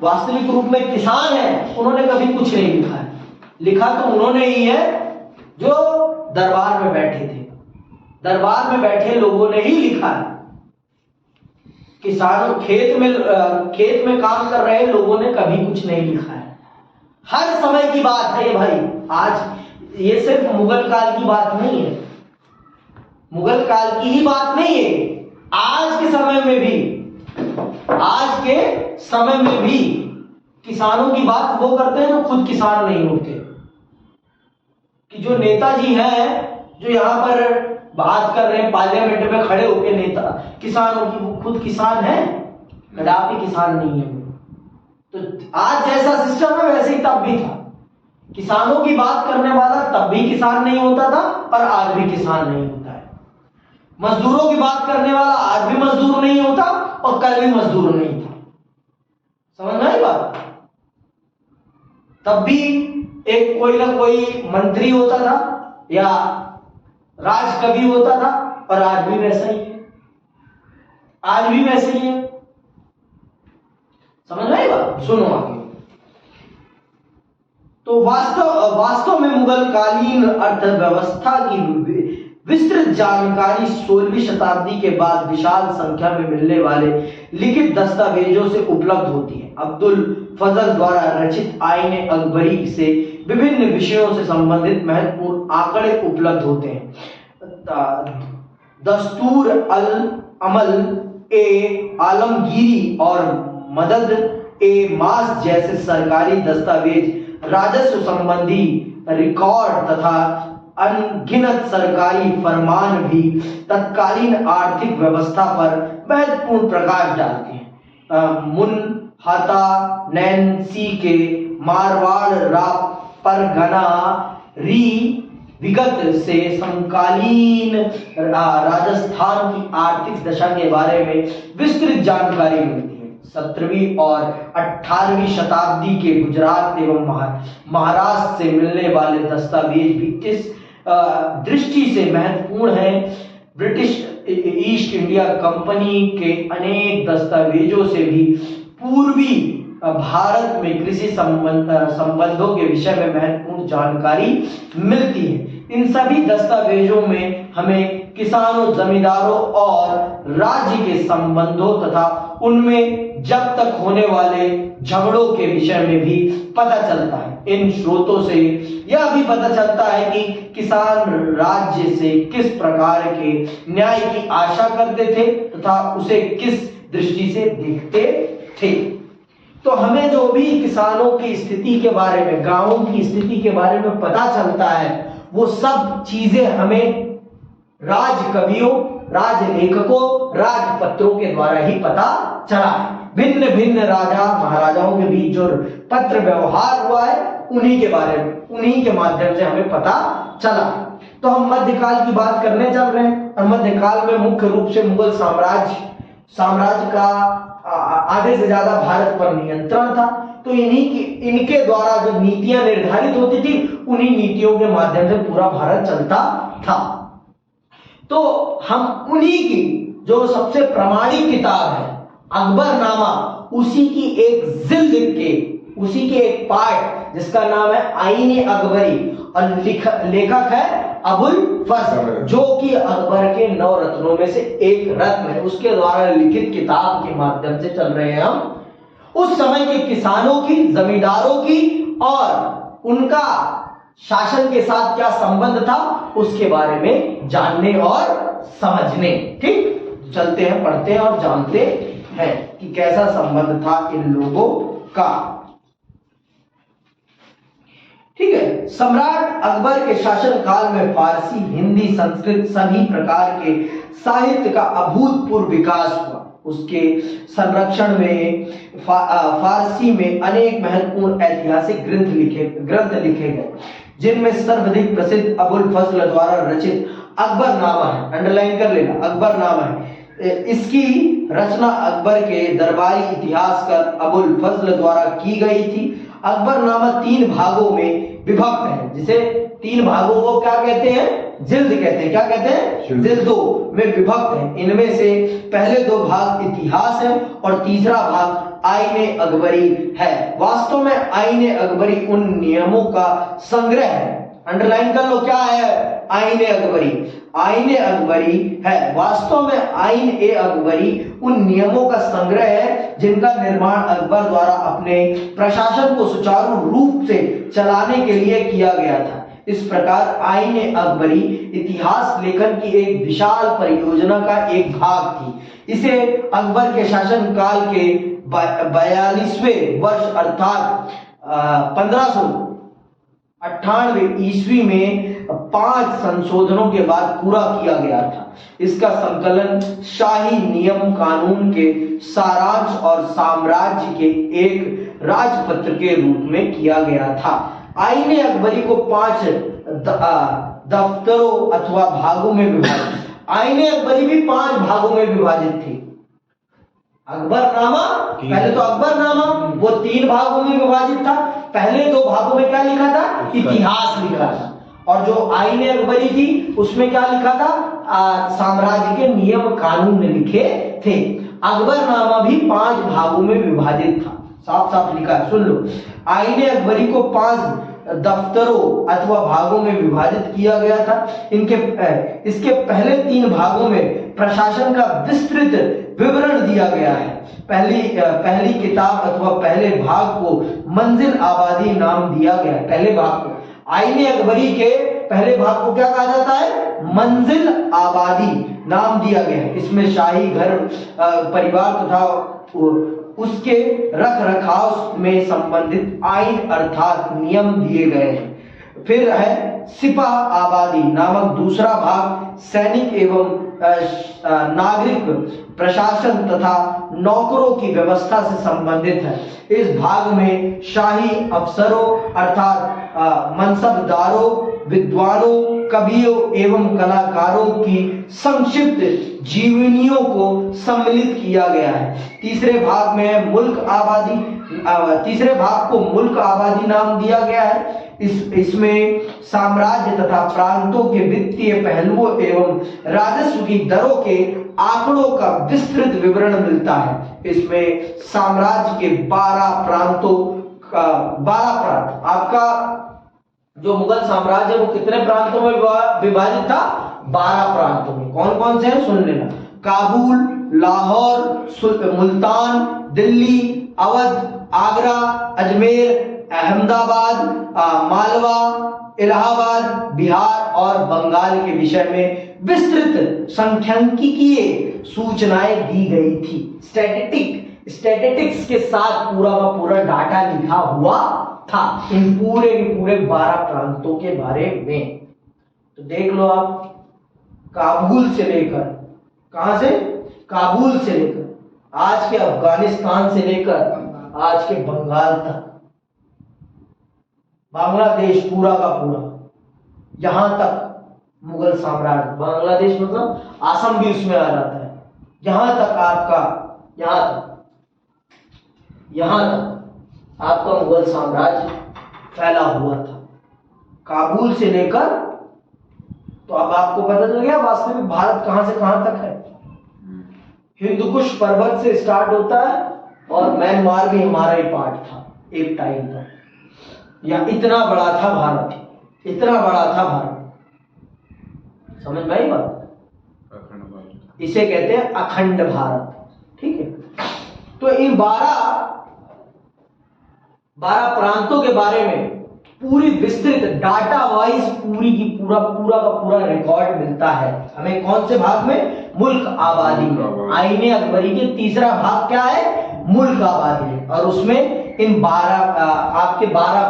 वास्तविक रूप में किसान हैं, उन्होंने कभी कुछ नहीं लिखा है। लिखा तो उन्होंने ही है जो दरबार में बैठे थे, दरबार में बैठे लोगों ने ही लिखा है। किसानों खेत में काम कर रहे लोगों ने कभी कुछ नहीं लिखा है। हर समय की बात है ये भाई, आज ये सिर्फ मुगल काल की बात नहीं है, मुगल काल की ही बात नहीं है, आज के समय में भी, आज के समय में भी किसानों की बात वो करते हैं जो खुद किसान नहीं होते। कि जो नेताजी हैं जो यहाँ पर बात कर रहे हैं पार्लियामेंट में खड़े होकर, नेता किसानों की, वो खुद किसान है? कदापि किसान नहीं है। तो आज जैसा सिस्टम है वैसे ही तब भी था। किसानों की बात करने वाला तब भी किसान नहीं होता था और आज भी किसान नहीं होता है। मजदूरों की बात करने वाला आज भी मजदूर नहीं होता और कल भी मजदूर नहीं था। समझ में आई बात? तब भी एक कोई ना कोई मंत्री होता था या राज कवि होता था और आज भी वैसा ही है, आज भी वैसे ही है। समझ में आई बात? सुनो आगे। तो वास्तव में मुगल कालीन अर्थव्यवस्था की विस्तृत जानकारी 16वीं शताब्दी के बाद विशाल संख्या में मिलने वाले लिखित दस्तावेजों से उपलब्ध होती है। अब्दुल फजल द्वारा रचित आईने अकबरी से विभिन्न विषयों से संबंधित महत्वपूर्ण आंकड़े उपलब्ध होते हैं। दस्तूर अल अमल ए आलमगीरी और मदद ए मास जैसे सरकारी दस्तावेज राजस्व संबंधी रिकॉर्ड तथा अनगिनत सरकारी फरमान भी तत्कालीन आर्थिक व्यवस्था पर महत्वपूर्ण प्रकाश डालते हैं। मुनहता नैन्सी के मारवाड़ परगना री विगत से समकालीन राजस्थान की आर्थिक दशा के बारे में विस्तृत जानकारी मिलती है। 17वीं और 18वीं शताब्दी के गुजरात एवं महाराष्ट्र से मिलने वाले दस्तावेज भी इस दृष्टि से महत्वपूर्ण है। ब्रिटिश ईस्ट इंडिया कंपनी के अनेक दस्तावेजों से भी पूर्वी भारत में कृषि संबंधों के विषय में महत्वपूर्ण जानकारी मिलती है। इन सभी दस्तावेजों में हमें किसानों, जमींदारों और राज्य के संबंधों तथा उनमें जब तक होने वाले झगड़ों के विषय में भी पता चलता है। इन स्रोतों से यह भी पता चलता है कि किसान राज्य से किस प्रकार के न्याय की आशा करते थे तथा उसे किस दृष्टि से देखते थे। तो हमें जो भी किसानों की स्थिति के बारे में, गांवों की स्थिति के बारे में पता चलता है, वो सब चीजें हमें राज कवियों, राज लेखकों, राजपत्रों के द्वारा ही पता चला है। भिन्न भिन्न राजा महाराजाओं के बीच जो पत्र व्यवहार हुआ है, उन्हीं के बारे में, उन्हीं के माध्यम से हमें पता चला। तो हम मध्यकाल की बात करने चल रहे हैं, और मध्यकाल में मुख्य रूप से मुगल साम्राज्य का आधे से ज्यादा भारत पर नियंत्रण था। तो इनके द्वारा जो नीतियां निर्धारित होती थी, उन्हीं नीतियों के माध्यम से पूरा भारत चलता था। तो हम उन्हीं की जो सबसे प्रामाणिक किताब है अकबरनामा, उसी की एक जिल्द के, उसी के एक पार्ट जिसका नाम है आईन अकबरी, और लेखक है अबुल फजल, जो कि अकबर के 9 रत्नों में से एक रत्न है। उसके द्वारा लिखित किताब के माध्यम से चल रहे हैं हम उस समय के किसानों की, जमींदारों की, और उनका शासन के साथ क्या संबंध था, उसके बारे में जानने और समझने। ठीक, चलते हैं, पढ़ते हैं और जानते हैं कि कैसा संबंध था इन लोगों का। ठीक है, सम्राट अकबर के शासन काल में फारसी, हिंदी, संस्कृत सभी प्रकार के साहित्य का अभूतपूर्व विकास हुआ। उसके संरक्षण में फारसी में अनेक महत्वपूर्ण ऐतिहासिक ग्रंथ लिखे गए, जिनमें सर्वाधिक प्रसिद्ध अबुल फजल द्वारा रचित अकबरनामा है। अंडरलाइन कर लेना, अकबरनामा है। इसकी रचना अकबर के दरबारी इतिहासकार अबुल फजल द्वारा की गई थी। अकबरनामा 3 भागों में विभक्त है, जिसे 3 भागों को क्या कहते हैं, जिल्द कहते हैं। क्या कहते हैं, जिल्दों में विभक्त है। इनमें से पहले 2 भाग इतिहास है और तीसरा भाग आईन अकबरी है। वास्तव में आईन अकबरी उन नियमों का संग्रह है। अंडरलाइन कर लो, क्या है आईन अकबरी? आईन अकबरी है वास्तव में आईन ए अकबरी उन नियमों का संग्रह है जिनका निर्माण अकबर द्वारा अपने प्रशासन को सुचारू रूप से चलाने के लिए किया गया था। इस प्रकार आईन अकबरी इतिहास लेखन की एक विशाल परियोजना का एक भाग थी। इसे अकबर के शासन काल के 42वें वर्ष अर्थात 1598 ईस्वी में 5 संशोधनों के बाद पूरा किया गया था। इसका संकलन शाही नियम कानून के सारांश और साम्राज्य के एक राजपत्र के रूप में किया गया था। आईन अकबरी को 5 दफ्तरों अथवा भागों में विभाजित, आईन अकबरी भी 5 भागों में विभाजित थी। अकबरनामा, पहले तो अकबरनामा वो 3 भागों में विभाजित था। पहले 2 भागों में क्या लिखा था, इतिहास लिखा था, और जो आईन अकबरी थी उसमें क्या लिखा था, साम्राज्य के नियम कानून लिखे थे। अकबरनामा भी 5 भागों में विभाजित था, साफ साफ लिखा है, सुन लो। आईन अकबरी को 5 दफ्तरों अथवा भागों में विभाजित किया गया था। इसके पहले 3 भागों में प्रशासन का विस्तृत विवरण दिया गया है। पहली किताब अथवा पहले भाग को मंजिल आबादी नाम दिया गया है। पहले भाग को, आईन अकबरी के पहले भाग को क्या कहा जाता है, मंजिल आबादी नाम दिया गया है। इसमें शाही घर परिवार तथा उसके रख रखाव में संबंधित आईन अर्थात नियम दिए गए हैं। फिर है सिपाह आबादी नामक दूसरा भाग, सैनिक एवं नागरिक प्रशासन तथा नौकरों की व्यवस्था से संबंधित है। इस भाग में शाही अफसरों अर्थात मनसबदारों, विद्वानों, कवियों एवं कलाकारों की संक्षिप्त जीवनियों को सम्मिलित किया गया है। तीसरे भाग में मुल्क आबादी, तीसरे भाग को मुल्क आबादी नाम दिया गया है। इसमें साम्राज्य तथा प्रांतों के वित्तीय पहलुओं एवं राजस्व की दरों के आंकड़ों का विस्तृत विवरण मिलता है। इसमें साम्राज्य के 12 प्रांतों का 12 प्रांत, आपका जो मुगल साम्राज्य वो कितने प्रांतों में विभाजित था, 12 प्रांतों में। कौन कौन से हैं सुन लेना, काबुल, लाहौर, मुल्तान, दिल्ली, अवध, आगरा, अजमेर, अहमदाबाद, मालवा, इलाहाबाद, बिहार और बंगाल के विषय में विस्तृत सांख्यिकीय सूचनाएं दी गई थी। स्टैटिस्टिक्स के साथ पूरा का पूरा डाटा लिखा हुआ था इन पूरे के पूरे 12 प्रांतों के बारे में। तो देख लो आप, काबुल से लेकर, कहां से, काबुल से लेकर आज के अफगानिस्तान से लेकर आज के बंगाल तक बांग्लादेश पूरा का पूरा, यहां तक मुगल साम्राज्य, बांग्लादेश मतलब आसम भी उसमें आ जाता है, यहां तक आपका, यहां तक आपका मुगल साम्राज्य फैला हुआ था, काबुल से लेकर। तो अब आपको पता चल गया वास्तविक भारत कहां से कहां तक है। हिंदुकुश पर्वत से स्टार्ट होता है और म्यांमार भी हमारा ही पार्ट था एक टाइम पर, या इतना बड़ा था भारत, इतना बड़ा था भारत। समझ में आई बात? अखंड भारत। इसे कहते हैं अखंड भारत। ठीक है, तो इन 12 प्रांतों के बारे में पूरी विस्तृत डाटा वाइज पूरी की पूरा का पूरा रिकॉर्ड मिलता है हमें। कौन से भाग में? मुल्क आबादी में। आईने अकबरी के तीसरा भाग क्या है? मुल्क आबादी है। और उसमें इन 12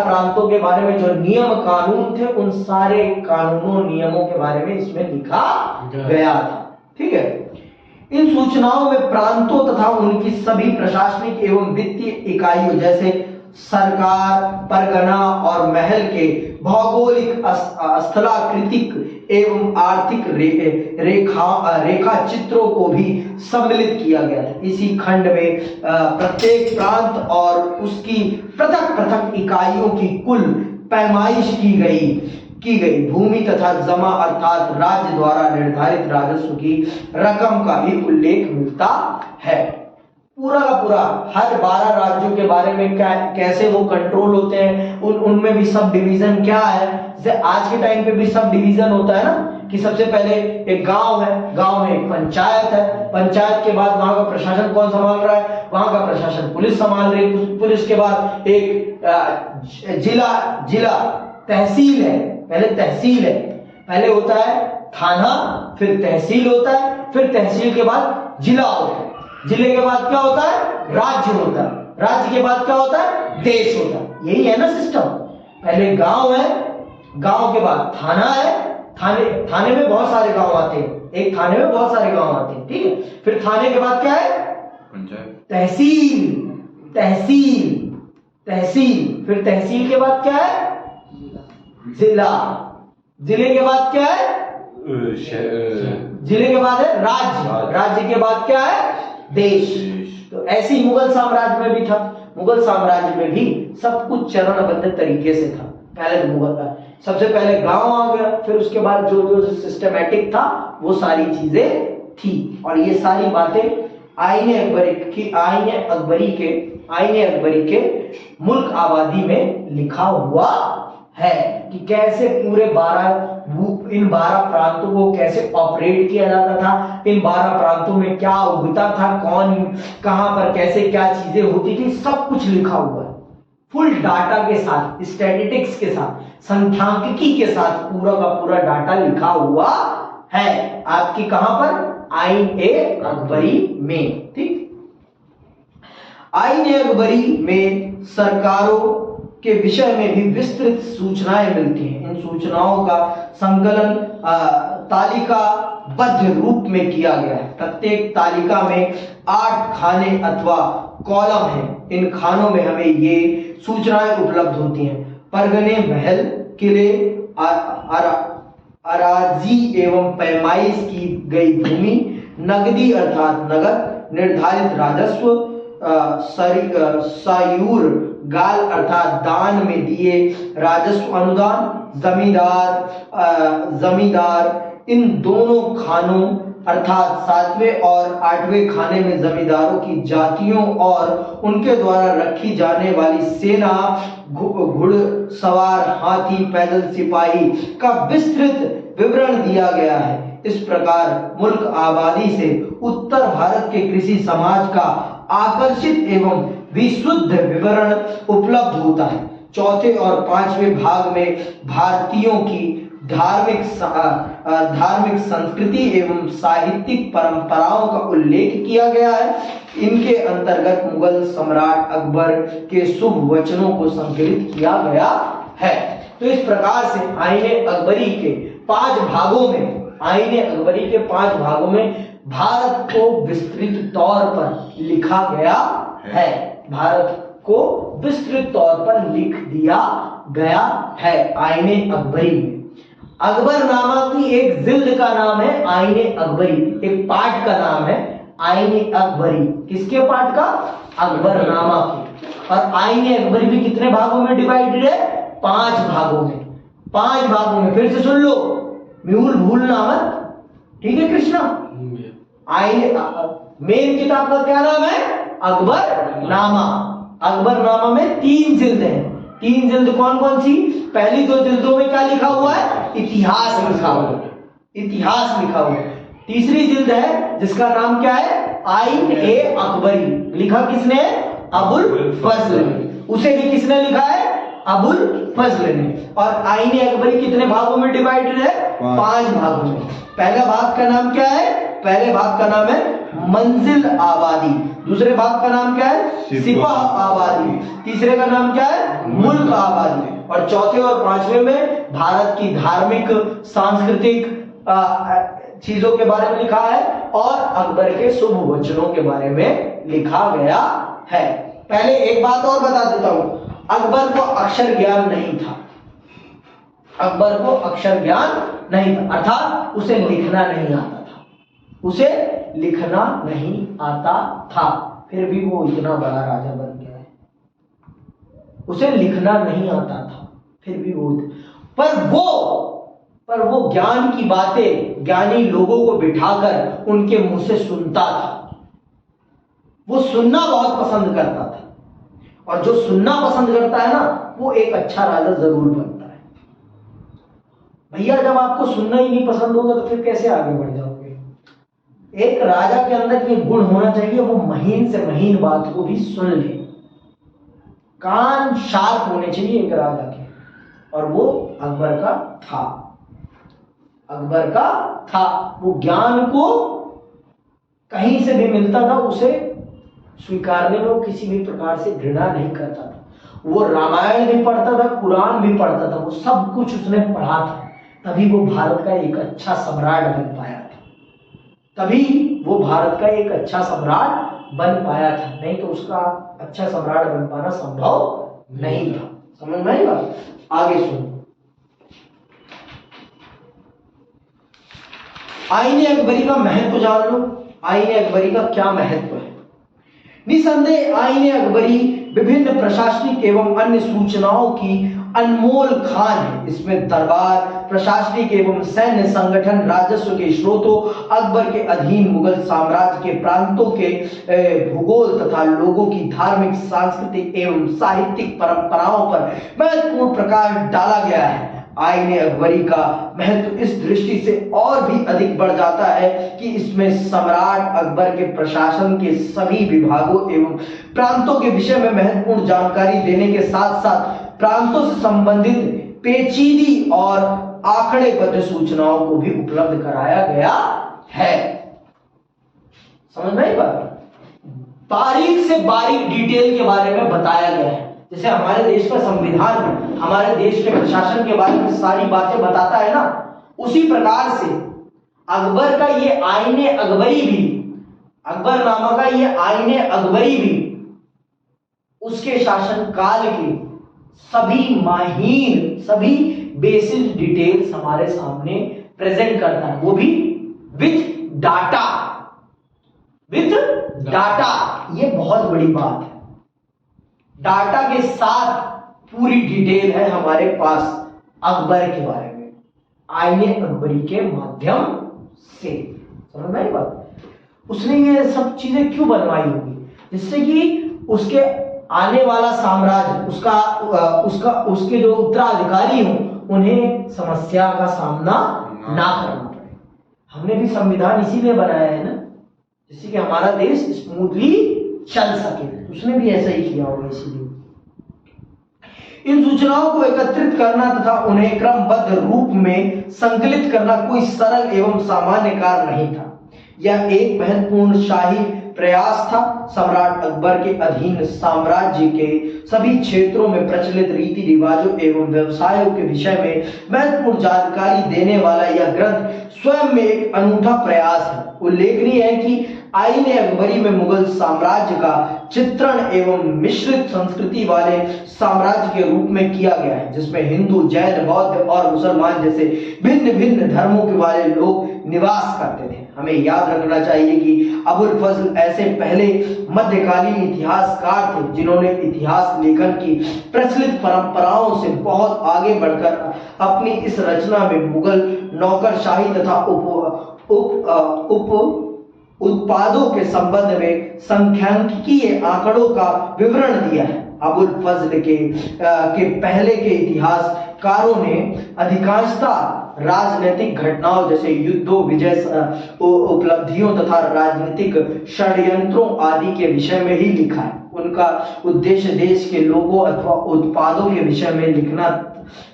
प्रांतों के बारे में जो नियम कानून थे, उन सारे कानूनों नियमों के बारे में इसमें लिखा गया था। ठीक है, इन सूचनाओं में प्रांतों तथा उनकी सभी प्रशासनिक एवं वित्तीय इकाइयों जैसे सरकार, परगना और महल के भौगोलिक, स्थलाकृतिक एवं आर्थिक रेखा चित्रों को भी सम्मिलित किया गया था। इसी खंड में प्रत्येक प्रांत और उसकी पृथक इकाइयों की कुल पैमाइश की गई भूमि तथा जमा अर्थात राज्य द्वारा निर्धारित राजस्व की रकम का भी उल्लेख मिलता है। पूरा का पूरा हर 12 राज्यों के बारे में कैसे वो कंट्रोल होते हैं, उनमें भी सब डिवीजन क्या है। जैसे आज के टाइम पे भी सब डिवीजन होता है ना, कि सबसे पहले एक गांव है, गांव में एक पंचायत है, पंचायत के बाद वहां का प्रशासन कौन संभाल रहा है? वहां का प्रशासन पुलिस संभाल रही है, पुलिस के बाद एक जिला तहसील है, पहले तहसील है, पहले होता है थाना, फिर तहसील होता है, फिर तहसील के बाद जिला होता है, जिले के बाद क्या होता है? राज्य होता है, राज्य के बाद क्या होता है? देश होता है। यही है ना सिस्टम। पहले गांव है, गांव के बाद थाना है, थाने में बहुत सारे गांव आते हैं, एक थाने में बहुत सारे गांव आते हैं। ठीक है, फिर थाने के बाद क्या है? पंचायत, तहसील, फिर तहसील के बाद क्या है? जिला, जिले के बाद क्या है? जिले के बाद है राज्य, राज्य के बाद क्या है? देश। तो ऐसे ही मुगल साम्राज्य में भी था, मुगल साम्राज्य में भी सब कुछ चरणबद्ध तरीके से था। पहले तो मुगल का सबसे पहले गांव आ गया, फिर उसके बाद जो सिस्टमैटिक था वो सारी चीजें थी। और ये सारी बातें आईने अकबरी के मुल्क आबादी में लिखा हुआ है कि कैसे पूरे इन 12 प्रांतों को कैसे ऑपरेट किया जाता था, इन 12 प्रांतों में क्या उगता था, कौन कहां पर कैसे क्या चीजें होती थी, सब कुछ लिखा हुआ है फुल डाटा के साथ, स्टैटिस्टिक्स के साथ, संख्यांकिकी के साथ पूरा का पूरा डाटा लिखा हुआ है आपकी कहां पर? आईन-ए-अकबरी में। ठीक, आईन-ए-अकबरी में सरकारों के विषय में भी विस्तृत सूचनाएं मिलती हैं। इन सूचनाओं का संकलन तालिकाबद्ध रूप में किया गया है। प्रत्येक तालिका में 8 खाने अथवा कॉलम हैं। इन खानों में हमें ये सूचनाएं उपलब्ध होती हैं। परगने, महल, किले, अराजी एवं पैमाइश की गई भूमि, नगदी अर्थात नगद, निर्धारित राजस्व, सायूर गाल अर्थात दान में दिए राजस्व अनुदान, जमींदार। इन दोनों खानों अर्थात 7वें और 8वें खाने में जमींदारों की जातियों और उनके द्वारा रखी जाने वाली सेना, घुड़सवार, हाथी, पैदल सिपाही का विस्तृत विवरण दिया गया है। इस प्रकार मुल्क आबादी से उत्तर भारत के कृषि समाज का आकर्षित एवं विशुद्ध विवरण उपलब्ध होता है। चौथे और 5वें भाग में भारतीयों की धार्मिक संस्कृति एवं साहित्यिक परंपराओं का उल्लेख किया गया है। इनके अंतर्गत मुगल सम्राट अकबर के शुभ वचनों को संकलित किया गया है। तो इस प्रकार से आईन-ए-अकबरी के 5 भागों में भारत को विस्तृत तौर पर लिखा गया है। भारत को विस्तृत तौर पर लिख दिया गया है आईने अकबरी में। अकबरनामा की एक जिल्द का नाम है आईने अकबरी, एक पाठ का नाम है आईने अकबरी। किसके पाठ का? अकबरनामा के। और आईने अकबरी भी कितने भागों में डिवाइडेड है? 5 भागों में। 5 भागों में, फिर से सुन लो, म्यूल भूलना मत, ठीक है कृष्णा? आईने मेन किताब का क्या नाम है? अकबरनामा। अकबरनामा में 3 जिल्द हैं। 3 जिल्द कौन कौन सी? पहली 2 जिल्दों में क्या लिखा हुआ है? इतिहास लिखा हुआ है, इतिहास लिखा हुआ है। तीसरी जिल्द है जिसका नाम क्या है? आईन ए अकबरी। लिखा किसने? अबुल फजल ने। उसे भी किसने लिखा है? अबुल फजल ने। और आईन ए अकबरी कितने भागों में डिवाइडेड है? 5 भागों में। पहला भाग का नाम क्या है? पहले भाग का नाम है मंजिल आबादी। दूसरे भाग का नाम क्या है? सिपाह आबादी। तीसरे का नाम क्या है? मुल्क आबादी। और चौथे और 5वें में भारत की धार्मिक सांस्कृतिक चीजों के बारे में लिखा है और अकबर के शुभ वचनों के बारे में लिखा गया है। पहले एक बात और बता देता हूं, अकबर को अक्षर ज्ञान नहीं था। अकबर को अक्षर ज्ञान नहीं था, अर्थात उसे लिखना नहीं आता था। उसे लिखना नहीं आता था, फिर भी वो इतना बड़ा राजा बन गया है। उसे लिखना नहीं आता था, फिर भी वो पर वो ज्ञान की बातें ज्ञानी लोगों को बिठाकर उनके मुंह से सुनता था। वो सुनना बहुत पसंद करता था, और जो सुनना पसंद करता है ना, वो एक अच्छा राजा जरूर बनता है। भैया जब आपको सुनना ही नहीं पसंद होगा तो फिर कैसे आगे बढ़ जाओगे? एक राजा के अंदर ये गुण होना चाहिए, वो महीन से महीन बात को भी सुन ले। कान शार्प होने चाहिए एक राजा के, और वो अकबर का था। अकबर का था। वो ज्ञान को कहीं से भी मिलता था, उसे स्वीकारने में वो किसी भी प्रकार से घृणा नहीं करता था। वो रामायण भी पढ़ता था, कुरान भी पढ़ता था, वो सब कुछ उसने पढ़ा था। तभी वो भारत का एक अच्छा सम्राट बन पाया था। तभी वो भारत का एक अच्छा सम्राट बन पाया था, नहीं तो उसका अच्छा सम्राट बन पाना संभव नहीं था। समझ में आई बात? आगे सुनो। आईने अकबरी का महत्व जान लो। आईने अकबरी का क्या महत्व है? निसंदेह आईने अकबरी विभिन्न प्रशासनिक एवं अन्य सूचनाओं की अनमोल खान है। इसमें दरबार, प्रशासनिक एवं सैन्य संगठन, राजस्व के स्रोतों, अकबर के अधीन मुगल साम्राज्य के प्रांतों के भूगोल तथा लोगों की धार्मिक, सांस्कृतिक एवं साहित्यिक परंपराओं पर महत्वपूर्ण प्रकाश डाला गया है। आईने अकबरी का महत्व इस दृष्टि से और भी अधिक बढ़ जाता है कि इसमें सम्राट अकबर के प्रशासन के सभी विभागों एवं प्रांतों के विषय में महत्वपूर्ण जानकारी देने के साथ साथ प्रांतों से संबंधित पेचीदी और आंकड़ेबद्ध सूचनाओं को भी उपलब्ध कराया गया है। समझ में आई बात? बारीक से बारीक डिटेल के बारे में बताया गया है। जैसे हमारे देश का संविधान हमारे देश के प्रशासन के बारे में सारी बातें बताता है ना, उसी प्रकार से अकबर का ये आईने अकबरी भी, अकबरनामा का ये आईने अकबरी भी उसके शासन काल के सभी माहिर, सभी बेसिक डिटेल्स हमारे सामने प्रेजेंट करता है, वो भी विथ डाटा। विथ डाटा, ये बहुत बड़ी बात है। डाटा के साथ पूरी डिटेल है हमारे पास अकबर के बारे में, आईने अकबरी के माध्यम से। समझ में आई बात? उसने ये सब चीजें क्यों बनवाई होगी? जिससे कि उसके आने वाला साम्राज्य, उसके जो उत्तराधिकारी हों, उन्हें समस्या का सामना ना करना पड़े। हमने भी संविधान इसीलिए बनाया है ना, जिससे कि हमारा देश स्मूथली चल सके। उसने भी ऐसा ही किया होगा। इसीलिए इन सूचनाओं को एकत्रित करना तथा उन्हें क्रमबद्ध रूप में संकलित करना कोई सरल एवं सामान्य कार्य नहीं था। यह एक महत्वपूर्ण शाही प्रयास था। सम्राट अकबर के अधीन साम्राज्य के सभी क्षेत्रों में प्रचलित रीति रिवाजों एवं व्यवसायों के विषय में महत्वपूर्ण जानकारी देने वाला यह ग्रंथ स्वयं में एक अनूठा प्रयास है। उल्लेखनीय है कि आईने अकबरी में मुगल साम्राज्य का चित्रण एवं मिश्रित संस्कृति वाले साम्राज्य के रूप में किया गया है, जिसमें हिंदू, जैन, बौद्ध और मुसलमान जैसे भिन्न भिन्न धर्मों के वाले लोग निवास करते थे। हमें याद रखना चाहिए कि अबुल फजल ऐसे पहले मध्यकालीन इतिहासकार थे जिन्होंने इतिहास लेखन की प्रचलित परंपराओं से बहुत आगे बढ़कर अपनी इस रचना में मुगल नौकरशाही तथा उत्पादों के संबंध में सांख्यिकीय आंकड़ों का विवरण दिया है। अबुल फजल के पहले के इतिहासकारों ने अधिकांशतः राजनीतिक घटनाओं जैसे युद्धों, विजय, उपलब्धियों तथा राजनीतिक षड्यंत्रों आदि के विषय में ही लिखा है। उनका उद्देश्य देश के लोगों अथवा उत्पादों के विषय में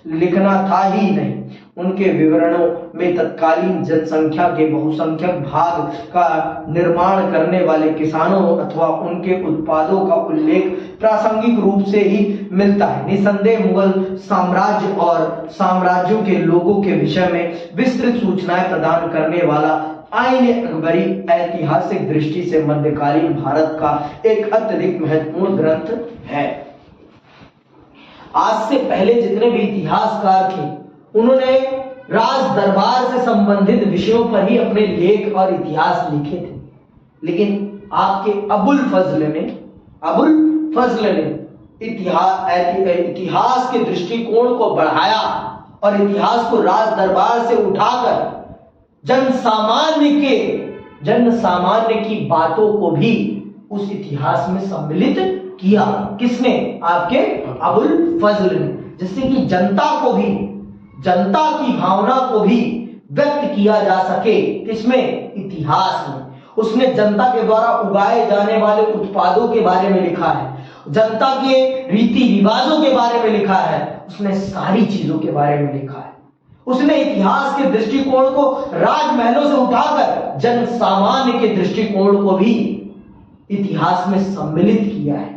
लिखना था ही नहीं। उनके विवरणों में तत्कालीन जनसंख्या के बहुसंख्यक भाग का निर्माण करने वाले किसानों अथवा उनके उत्पादों का उल्लेख प्रासंगिक रूप से ही मिलता है। निसंदेह मुगल साम्राज्य और साम्राज्यों के लोगों के विषय में विस्तृत सूचनाएं प्रदान करने वाला आईने अकबरी ऐतिहासिक दृष्टि से मध्यकालीन भारत का एक अत्यधिक महत्वपूर्ण ग्रंथ है। आज से पहले जितने भी इतिहासकार थे उन्होंने राज दरबार से संबंधित विषयों पर ही अपने लेख और इतिहास लिखे थे, लेकिन आपके अबुल फजल ने इतिहास के दृष्टिकोण को बढ़ाया और इतिहास को राज दरबार से उठाकर जन सामान्य की बातों को भी उस इतिहास में सम्मिलित किया। किसने? आपके अबुल फजल ने, जिससे कि जनता की भावना को भी व्यक्त किया जा सके। किसमें? इतिहास में। उसने जनता के द्वारा उगाए जाने वाले उत्पादों के बारे में लिखा है, जनता के रीति रिवाजों के बारे में लिखा है, उसने सारी चीजों के बारे में लिखा है। उसने इतिहास के दृष्टिकोण को राजमहलों से उठाकर जन सामान्य के दृष्टिकोण को भी इतिहास में सम्मिलित किया है।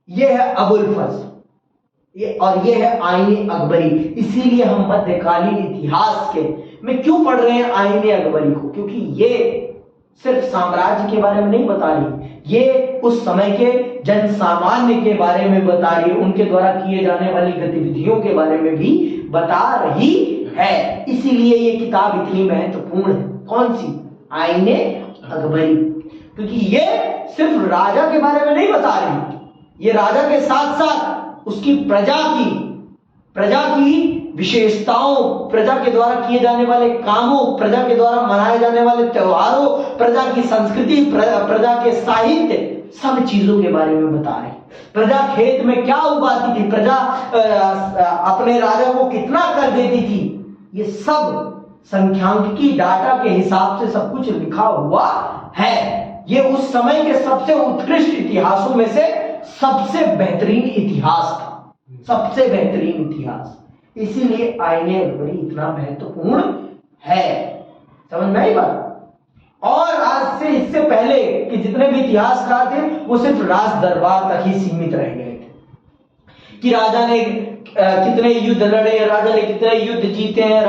यह है अबुल फजल, ये है आईने अकबरी। इसीलिए हम मध्यकालीन इतिहास में क्यों पढ़ रहे हैं आईने अकबरी को? क्योंकि ये सिर्फ साम्राज्य के बारे में नहीं बता रही, ये उस समय के जन सामान्य के बारे में बता रही है, उनके द्वारा किए जाने वाली गतिविधियों के बारे में भी बता रही है। इसीलिए ये किताब इतनी महत्वपूर्ण है। कौन सी? आईने अकबरी। क्योंकि ये सिर्फ राजा के बारे में नहीं बता रही, ये राजा के साथ साथ उसकी प्रजा की विशेषताओं, प्रजा के द्वारा किए जाने वाले कामों, प्रजा के द्वारा मनाए जाने वाले त्योहारों, प्रजा की संस्कृति, प्रजा के साहित्य, सब चीजों के बारे में बता रहे। प्रजा खेत में क्या उगाती थी, प्रजा अपने राजा को कितना कर देती थी, ये सब सांख्यिकी डाटा के हिसाब से सब कुछ लिखा हुआ है। ये उस समय के सबसे उत्कृष्ट इतिहासों में से सबसे बेहतरीन इतिहास था, सबसे बेहतरीन इतिहास। इसीलिए आईने अकबरी इतना महत्वपूर्ण है। समझ में आई बात? और आज से इससे पहले कि जितने भी इतिहासकार थे वो सिर्फ राज दरबार तक ही सीमित रह गए थे कि राजा ने कितने युद्ध लड़े, राजा ने कितने युद्ध जीते हैं,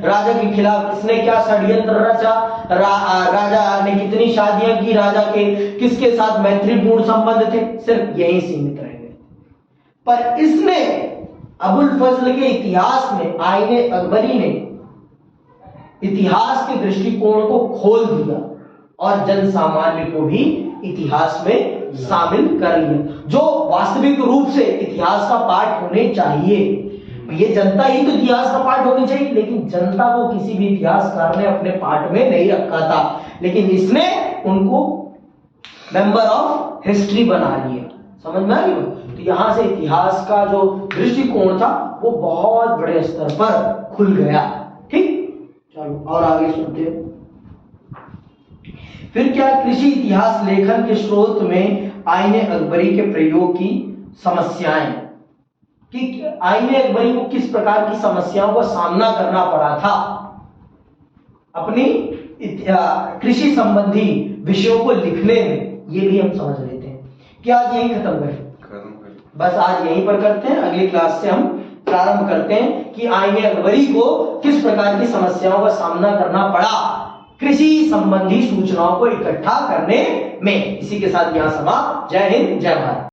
राजा के खिलाफ किसने क्या षड्यंत्र रचा, राजा ने कितनी शादियां की, राजा के किसके साथ मैत्रीपूर्ण संबंध थे, सिर्फ यही सीमित रह गए। पर इसने अबुल फजल के इतिहास में आईने अकबरी ने इतिहास के दृष्टिकोण को खोल दिया और जन सामान्य को भी इतिहास में शामिल कर लिया, जो वास्तविक रूप से इतिहास का पाठ होने चाहिए। ये जनता ही तो इतिहास का पाठ होनी चाहिए, लेकिन जनता को किसी भी इतिहासकार ने अपने पाठ में नहीं रखा था, लेकिन इसने उनको मेंबर ऑफ हिस्ट्री बना लिया। समझ में आ गई? तो यहां से इतिहास का जो दृष्टिकोण था वो बहुत बड़े स्तर पर खुल गया। ठीक, चलो और आगे सुनते हैं। फिर क्या? कृषि इतिहास लेखन के स्रोत में आईने अकबरी के प्रयोग की समस्याएं, कि आईने अकबरी को किस प्रकार की समस्याओं का सामना करना पड़ा था अपनी कृषि संबंधी विषयों को लिखने में, ये भी हम समझ लेते हैं। क्या आज यही खत्म करें? बस आज यहीं पर करते हैं, अगली क्लास से हम प्रारंभ करते हैं कि आईने अकबरी को किस प्रकार की समस्याओं का सामना करना पड़ा कृषि संबंधी सूचनाओं को इकट्ठा करने में। इसी के साथ यहां समाप्त। जय हिंद, जय भारत।